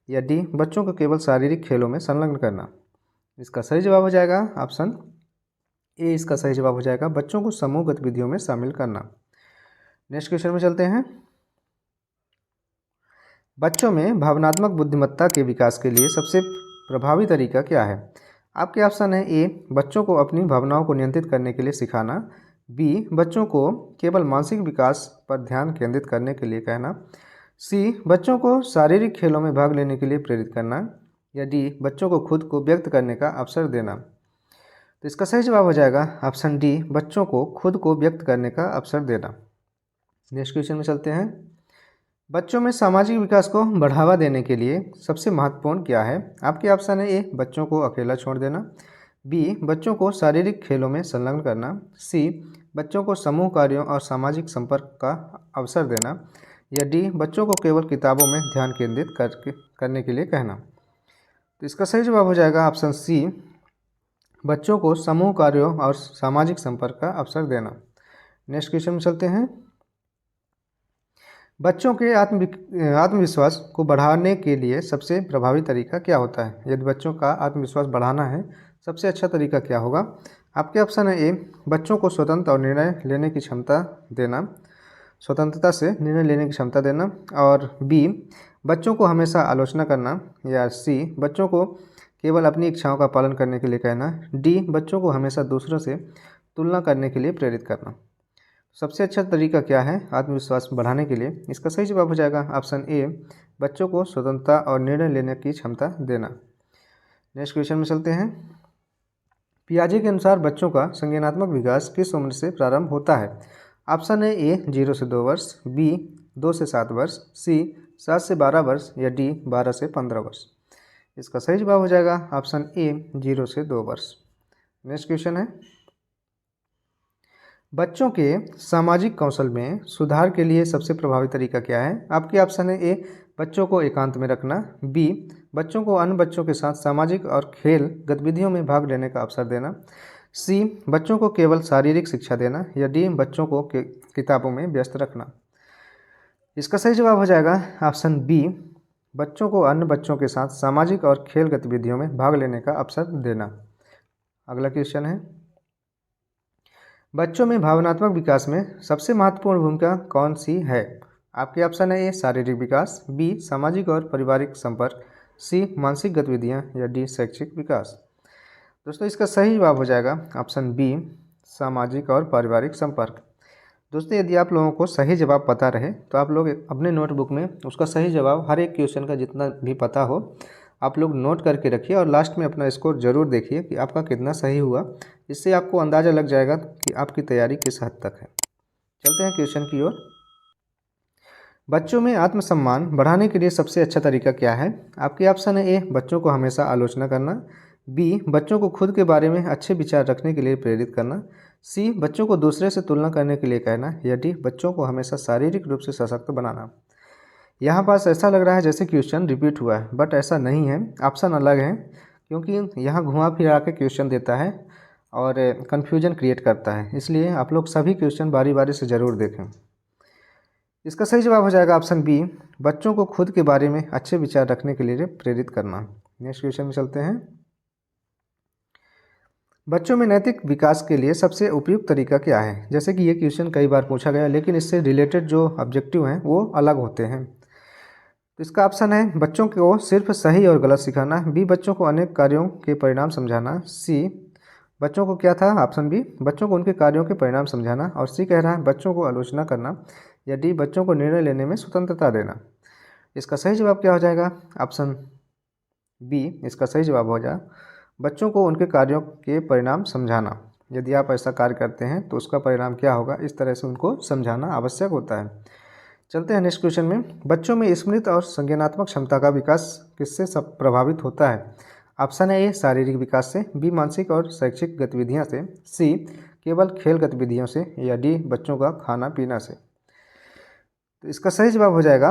या डी बच्चों को केवल शारीरिक खेलों में संलग्न करना। इसका सही जवाब हो जाएगा ऑप्शन ए, इसका सही जवाब हो जाएगा बच्चों को समूह गतिविधियों में शामिल करना। नेक्स्ट क्वेश्चन में चलते हैं। बच्चों में भावनात्मक बुद्धिमत्ता के विकास के लिए सबसे प्रभावी तरीका क्या है? आपके ऑप्शन है ए बच्चों को अपनी भावनाओं को नियंत्रित करने के लिए सिखाना, बी बच्चों को केवल मानसिक विकास पर ध्यान केंद्रित करने के लिए कहना, सी बच्चों को शारीरिक खेलों में भाग लेने के लिए प्रेरित करना, या डी बच्चों को खुद को व्यक्त करने का अवसर देना। तो इसका सही जवाब हो जाएगा ऑप्शन डी बच्चों को खुद को व्यक्त करने का अवसर देना। नेक्स्ट क्वेश्चन में चलते हैं। बच्चों में सामाजिक विकास को बढ़ावा देने के लिए सबसे महत्वपूर्ण क्या है? आपके ऑप्शन है ए बच्चों को अकेला छोड़ देना, बी बच्चों को शारीरिक खेलों में संलग्न करना, सी बच्चों को समूह कार्यों और सामाजिक संपर्क का अवसर देना, या डी बच्चों को केवल किताबों में ध्यान केंद्रित करने के लिए कहना। तो इसका सही जवाब हो जाएगा ऑप्शन सी बच्चों को समूह कार्यों और सामाजिक संपर्क का अवसर देना। नेक्स्ट क्वेश्चन में चलते हैं। बच्चों के आत्मविश्वास को बढ़ाने के लिए सबसे प्रभावी तरीका क्या होता है? यदि बच्चों का आत्मविश्वास बढ़ाना है सबसे अच्छा तरीका क्या होगा? आपके ऑप्शन है ए बच्चों को स्वतंत्रता से निर्णय लेने की क्षमता देना, और बी बच्चों को हमेशा आलोचना करना, या सी बच्चों को केवल अपनी इच्छाओं का पालन करने के लिए कहना, डी बच्चों को हमेशा दूसरों से तुलना करने के लिए प्रेरित करना। सबसे अच्छा तरीका क्या है आत्मविश्वास बढ़ाने के लिए? इसका सही जवाब हो जाएगा ऑप्शन ए बच्चों को स्वतंत्रता और निर्णय लेने की क्षमता देना। नेक्स्ट क्वेश्चन में चलते हैं। पियाजे के अनुसार बच्चों का संज्ञानात्मक विकास किस उम्र से प्रारंभ होता है? ऑप्शन है ए 0 से 2 वर्ष, बी 2 से 7 वर्ष, सी 7 से 12 वर्ष, या डी 12 से 15 वर्ष। इसका सही जवाब हो जाएगा ऑप्शन ए 0 से 2 वर्ष। नेक्स्ट क्वेश्चन है। बच्चों के सामाजिक कौशल में सुधार के लिए सबसे प्रभावी तरीका क्या है? आपके ऑप्शन है ए बच्चों को एकांत में रखना, बी बच्चों को अन्य बच्चों के साथ सामाजिक और खेल गतिविधियों में भाग लेने का अवसर देना, सी बच्चों को केवल शारीरिक शिक्षा देना, या डी बच्चों को किताबों में व्यस्त रखना। इसका सही जवाब हो जाएगा ऑप्शन बी बच्चों को अन्य बच्चों के साथ सामाजिक और खेल गतिविधियों में भाग लेने का अवसर देना। अगला क्वेश्चन है। बच्चों में भावनात्मक विकास में सबसे महत्वपूर्ण भूमिका कौन सी है? आपके ऑप्शन है ए शारीरिक विकास, बी सामाजिक और पारिवारिक संपर्क, सी मानसिक गतिविधियाँ या डी शैक्षिक विकास। दोस्तों इसका सही जवाब हो जाएगा ऑप्शन बी सामाजिक और पारिवारिक संपर्क। दोस्तों यदि आप लोगों को सही जवाब पता रहे तो आप लोग अपने नोटबुक में उसका सही जवाब हर एक क्वेश्चन का जितना भी पता हो आप लोग नोट करके रखिए और लास्ट में अपना स्कोर ज़रूर देखिए कि आपका कितना सही हुआ। इससे आपको अंदाज़ा लग जाएगा कि आपकी तैयारी किस हद तक है। चलते हैं क्वेश्चन की ओर। बच्चों में आत्मसम्मान बढ़ाने के लिए सबसे अच्छा तरीका क्या है? आपके ऑप्शन है ए बच्चों को हमेशा आलोचना करना, बी बच्चों को खुद के बारे में अच्छे विचार रखने के लिए प्रेरित करना, सी बच्चों को दूसरे से तुलना करने के लिए कहना, या डी बच्चों को हमेशा शारीरिक रूप से सशक्त बनाना। यहाँ पास ऐसा लग रहा है जैसे क्वेश्चन रिपीट हुआ है, बट ऐसा नहीं है, ऑप्शन अलग है क्योंकि यहाँ घुमा फिरा के क्वेश्चन देता है और कन्फ्यूजन क्रिएट करता है। इसलिए आप लोग सभी क्वेश्चन बारी बारी से ज़रूर देखें। इसका सही जवाब हो जाएगा ऑप्शन बी बच्चों को खुद के बारे में अच्छे विचार रखने के लिए प्रेरित करना। नेक्स्ट क्वेश्चन में चलते हैं। बच्चों में नैतिक विकास के लिए सबसे उपयुक्त तरीका क्या है? जैसे कि ये क्वेश्चन कई बार पूछा गया लेकिन इससे रिलेटेड जो ऑब्जेक्टिव हैं वो अलग होते हैं। तो इसका ऑप्शन है बच्चों को सिर्फ सही और गलत सिखाना, बी बच्चों को अनेक कार्यों के परिणाम समझाना, सी बच्चों को क्या था ऑप्शन बी बच्चों को उनके कार्यों के परिणाम समझाना, और सी कह रहा है बच्चों को आलोचना करना, या डी बच्चों को निर्णय लेने में स्वतंत्रता देना। इसका सही जवाब क्या हो जाएगा? ऑप्शन बी इसका सही जवाब हो जाए बच्चों को उनके कार्यों के परिणाम समझाना। यदि आप ऐसा कार्य करते हैं तो उसका परिणाम क्या होगा, इस तरह से उनको समझाना आवश्यक होता है। चलते हैं नेक्स्ट क्वेश्चन में। बच्चों में स्मृति और संज्ञानात्मक क्षमता का विकास किससे सब प्रभावित होता है? ऑप्शन है ए शारीरिक विकास से, बी मानसिक और शैक्षिक गतिविधियों से, सी केवल खेल गतिविधियों से, या डी बच्चों का खाना पीना से। तो इसका सही जवाब हो जाएगा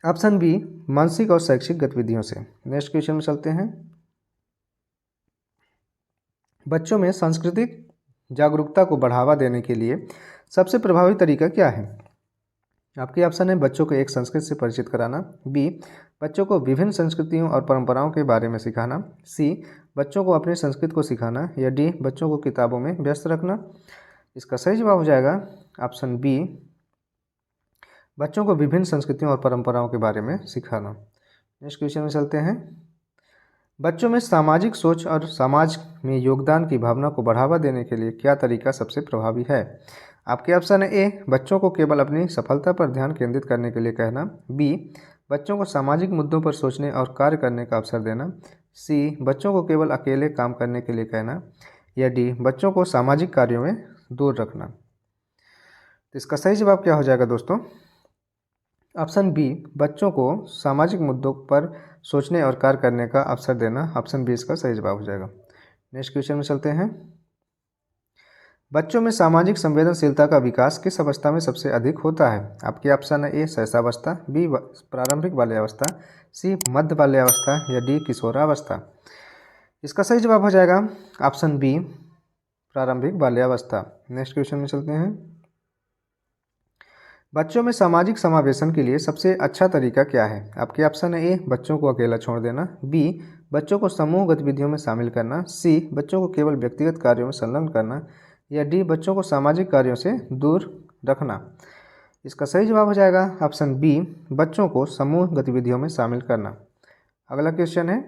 ऑप्शन बी मानसिक और शैक्षिक गतिविधियों से। नेक्स्ट क्वेश्चन में चलते हैं। बच्चों में सांस्कृतिक जागरूकता को बढ़ावा देने के लिए सबसे प्रभावी तरीका क्या है? आपके ऑप्शन है बच्चों को एक संस्कृति से परिचित कराना, बी बच्चों को विभिन्न संस्कृतियों और परंपराओं के बारे में सिखाना, सी बच्चों को अपनी संस्कृति को सिखाना, या डी बच्चों को किताबों में व्यस्त रखना। इसका सही जवाब हो जाएगा ऑप्शन बी बच्चों को विभिन्न संस्कृतियों और परंपराओं के बारे में सिखाना। नेक्स्ट क्वेश्चन में चलते हैं। बच्चों में सामाजिक सोच और समाज में योगदान की भावना को बढ़ावा देने के लिए क्या तरीका सबसे प्रभावी है? आपके ऑप्शन है ए बच्चों को केवल अपनी सफलता पर ध्यान केंद्रित करने के लिए कहना, बी बच्चों को सामाजिक मुद्दों पर सोचने और कार्य करने का अवसर देना, सी बच्चों को केवल अकेले काम करने के लिए कहना, या डी बच्चों को सामाजिक कार्यों में दूर रखना। तो इसका सही जवाब क्या हो जाएगा दोस्तों? ऑप्शन बी बच्चों को सामाजिक मुद्दों पर सोचने और कार्य करने का अवसर देना। ऑप्शन बी इसका सही जवाब हो जाएगा। नेक्स्ट क्वेश्चन में चलते हैं। बच्चों में सामाजिक संवेदनशीलता का विकास किस अवस्था में सबसे अधिक होता है? आपके ऑप्शन है ए शैशवावस्था, बी प्रारंभिक बाल्यावस्था, सी मध्य बाल्यावस्था, या डी किशोरावस्था। इसका सही जवाब हो जाएगा ऑप्शन बी प्रारंभिक बाल्यावस्था। नेक्स्ट क्वेश्चन में चलते हैं। बच्चों में सामाजिक समावेशन के लिए सबसे अच्छा तरीका क्या है? आपके ऑप्शन है ए बच्चों को अकेला छोड़ देना, बी बच्चों को समूह गतिविधियों में शामिल करना, सी बच्चों को केवल व्यक्तिगत कार्यों में संलग्न करना, या डी बच्चों को सामाजिक कार्यों से दूर रखना। इसका सही जवाब हो जाएगा ऑप्शन बी बच्चों को समूह गतिविधियों में शामिल करना। अगला क्वेश्चन है।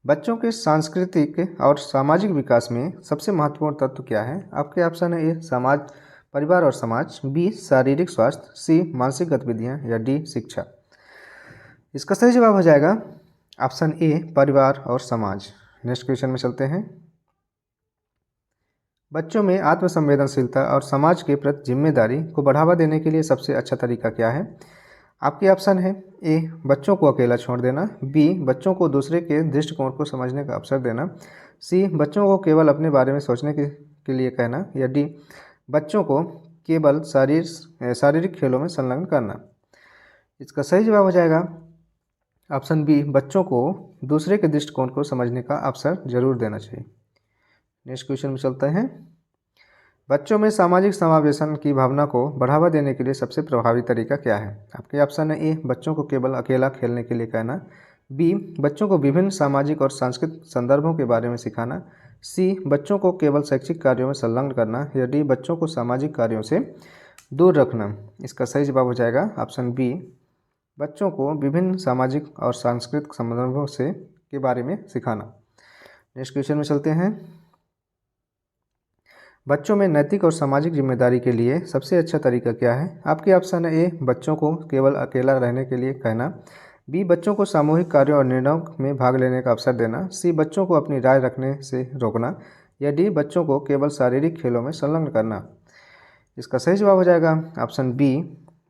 बच्चों के सांस्कृतिक और सामाजिक विकास में सबसे महत्वपूर्ण तत्व क्या है? आपके ऑप्शन है ए समाज परिवार और समाज, बी शारीरिक स्वास्थ्य, सी मानसिक गतिविधियाँ, या डी शिक्षा। इसका सही जवाब हो जाएगा ऑप्शन ए परिवार और समाज। नेक्स्ट क्वेश्चन में चलते हैं। बच्चों में आत्मसंवेदनशीलता और समाज के प्रति जिम्मेदारी को बढ़ावा देने के लिए सबसे अच्छा तरीका क्या है? आपके ऑप्शन है ए बच्चों को अकेला छोड़ देना, बी बच्चों को दूसरे के दृष्टिकोण को समझने का अवसर देना, सी बच्चों को केवल अपने बारे में सोचने के लिए कहना, या डी बच्चों को केवल शारीरिक खेलों में संलग्न करना। इसका सही जवाब हो जाएगा ऑप्शन बी बच्चों को दूसरे के दृष्टिकोण को समझने का अवसर जरूर देना चाहिए। नेक्स्ट क्वेश्चन में चलते हैं। बच्चों में सामाजिक समावेशन की भावना को बढ़ावा देने के लिए सबसे प्रभावी तरीका क्या है? आपके ऑप्शन है ए बच्चों को केवल अकेला खेलने के लिए कहना, बी बच्चों को विभिन्न सामाजिक और सांस्कृतिक संदर्भों के बारे में सिखाना, सी बच्चों को केवल शैक्षिक कार्यों में संलग्न करना, या डी बच्चों को सामाजिक कार्यों से दूर रखना। इसका सही जवाब हो जाएगा ऑप्शन बी बच्चों को विभिन्न सामाजिक और सांस्कृतिक संदर्भों से के बारे में सिखाना। नेक्स्ट क्वेश्चन में चलते हैं। बच्चों में नैतिक और सामाजिक जिम्मेदारी के लिए सबसे अच्छा तरीका क्या है? आपके ऑप्शन है ए बच्चों को केवल अकेला रहने के लिए कहना, बी बच्चों को सामूहिक कार्यों और निर्णयों में भाग लेने का अवसर देना, सी बच्चों को अपनी राय रखने से रोकना, या डी बच्चों को केवल शारीरिक खेलों में संलग्न करना। इसका सही जवाब हो जाएगा ऑप्शन बी,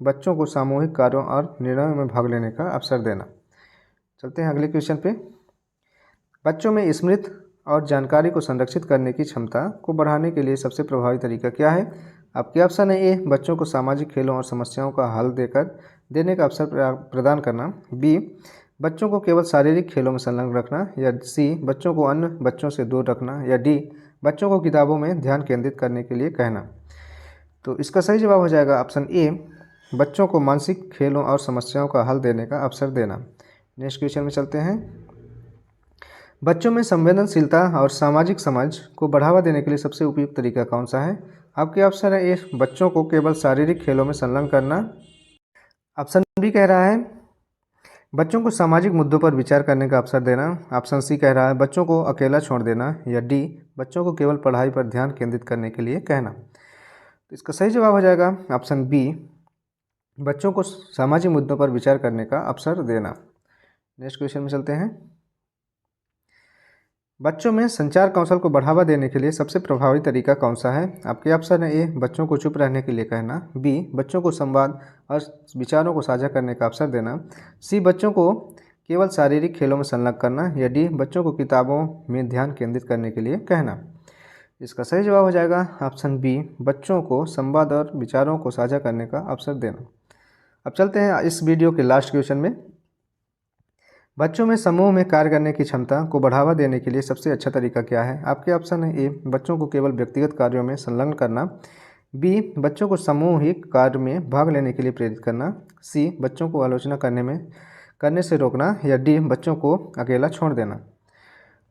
बच्चों को सामूहिक कार्यों और निर्णयों में भाग लेने का अवसर देना। चलते हैं अगले क्वेश्चन पे। बच्चों में स्मृति और जानकारी को संरक्षित करने की क्षमता को बढ़ाने के लिए सबसे प्रभावी तरीका क्या है? आपके ऑप्शन है ए बच्चों को सामाजिक खेलों और समस्याओं का हल देने का अवसर प्रदान करना, बी बच्चों को केवल शारीरिक खेलों में संलग्न रखना, या सी बच्चों को अन्य बच्चों से दूर रखना, या डी बच्चों को किताबों में ध्यान केंद्रित करने के लिए कहना। तो इसका सही जवाब हो जाएगा ऑप्शन ए, बच्चों को मानसिक खेलों और समस्याओं का हल देने का अवसर देना। नेक्स्ट क्वेश्चन में चलते हैं। बच्चों में संवेदनशीलता और सामाजिक समझ को बढ़ावा देने के लिए सबसे उपयुक्त तरीका कौन सा है? आपके ऑप्शन है ए बच्चों को केवल शारीरिक खेलों में संलग्न करना, ऑप्शन बी कह रहा है बच्चों को सामाजिक मुद्दों पर विचार करने का अवसर देना, ऑप्शन सी कह रहा है बच्चों को अकेला छोड़ देना, या डी बच्चों को केवल पढ़ाई पर ध्यान केंद्रित करने के लिए कहना। तो इसका सही जवाब हो जाएगा ऑप्शन बी, बच्चों को सामाजिक मुद्दों पर विचार करने का अवसर देना। नेक्स्ट क्वेश्चन में चलते हैं। बच्चों में संचार कौशल को बढ़ावा देने के लिए सबसे प्रभावी तरीका कौन सा है? आपके ऑप्शन है ए बच्चों को चुप रहने के लिए कहना, बी बच्चों को संवाद और विचारों को साझा करने का अवसर देना, सी बच्चों को केवल शारीरिक खेलों में संलग्न करना, या डी बच्चों को किताबों में ध्यान केंद्रित करने के लिए कहना। इसका सही जवाब हो जाएगा ऑप्शन बी, बच्चों को संवाद और विचारों को साझा करने का अवसर देना। अब चलते हैं इस वीडियो के लास्ट क्वेश्चन में। बच्चों में समूह में कार्य करने की क्षमता को बढ़ावा देने के लिए सबसे अच्छा तरीका क्या है? आपके ऑप्शन है ए बच्चों को केवल व्यक्तिगत कार्यों में संलग्न करना, बी बच्चों को सामूहिक कार्य में भाग लेने के लिए प्रेरित करना, सी बच्चों को आलोचना करने से रोकना, या डी बच्चों को अकेला छोड़ देना।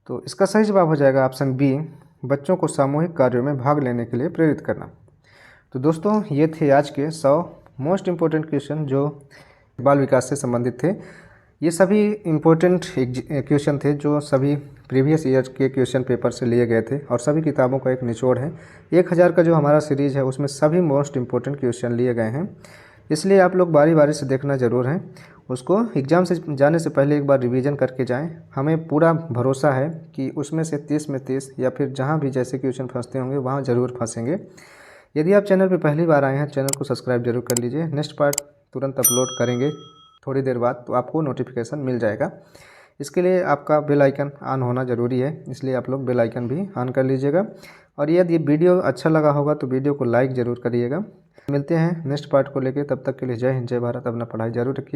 तो इसका सही जवाब हो जाएगा ऑप्शन बी, बच्चों को सामूहिक कार्यों में भाग लेने के लिए प्रेरित करना। तो दोस्तों ये थे आज के 100 मोस्ट इम्पोर्टेंट क्वेश्चन जो बाल विकास से संबंधित थे। ये सभी इम्पोर्टेंट क्वेश्चन थे जो सभी प्रीवियस ईयर के क्वेश्चन पेपर से लिए गए थे और सभी किताबों का एक निचोड़ है। 1000 का जो हमारा सीरीज़ है उसमें सभी मोस्ट इम्पोर्टेंट क्वेश्चन लिए गए हैं, इसलिए आप लोग बारी बारी से देखना ज़रूर है। उसको एग्ज़ाम से जाने से पहले एक बार रिवीजन करके जाएं। हमें पूरा भरोसा है कि उसमें से 30 में 30 या फिर जहाँ भी जैसे क्वेश्चन फंसते होंगे वहाँ ज़रूर फंसेंगे। यदि आप चैनल पर पहली बार आए हैं, चैनल को सब्सक्राइब जरूर कर लीजिए। नेक्स्ट पार्ट तुरंत अपलोड करेंगे थोड़ी देर बाद, तो आपको नोटिफिकेशन मिल जाएगा। इसके लिए आपका बेल आइकन ऑन होना ज़रूरी है, इसलिए आप लोग बेल आइकन भी ऑन कर लीजिएगा। और यदि वीडियो अच्छा लगा होगा तो वीडियो को लाइक ज़रूर करिएगा। मिलते हैं नेक्स्ट पार्ट को लेकर, तब तक के लिए जय हिंद जय भारत। अपना पढ़ाई जरूर रखिए।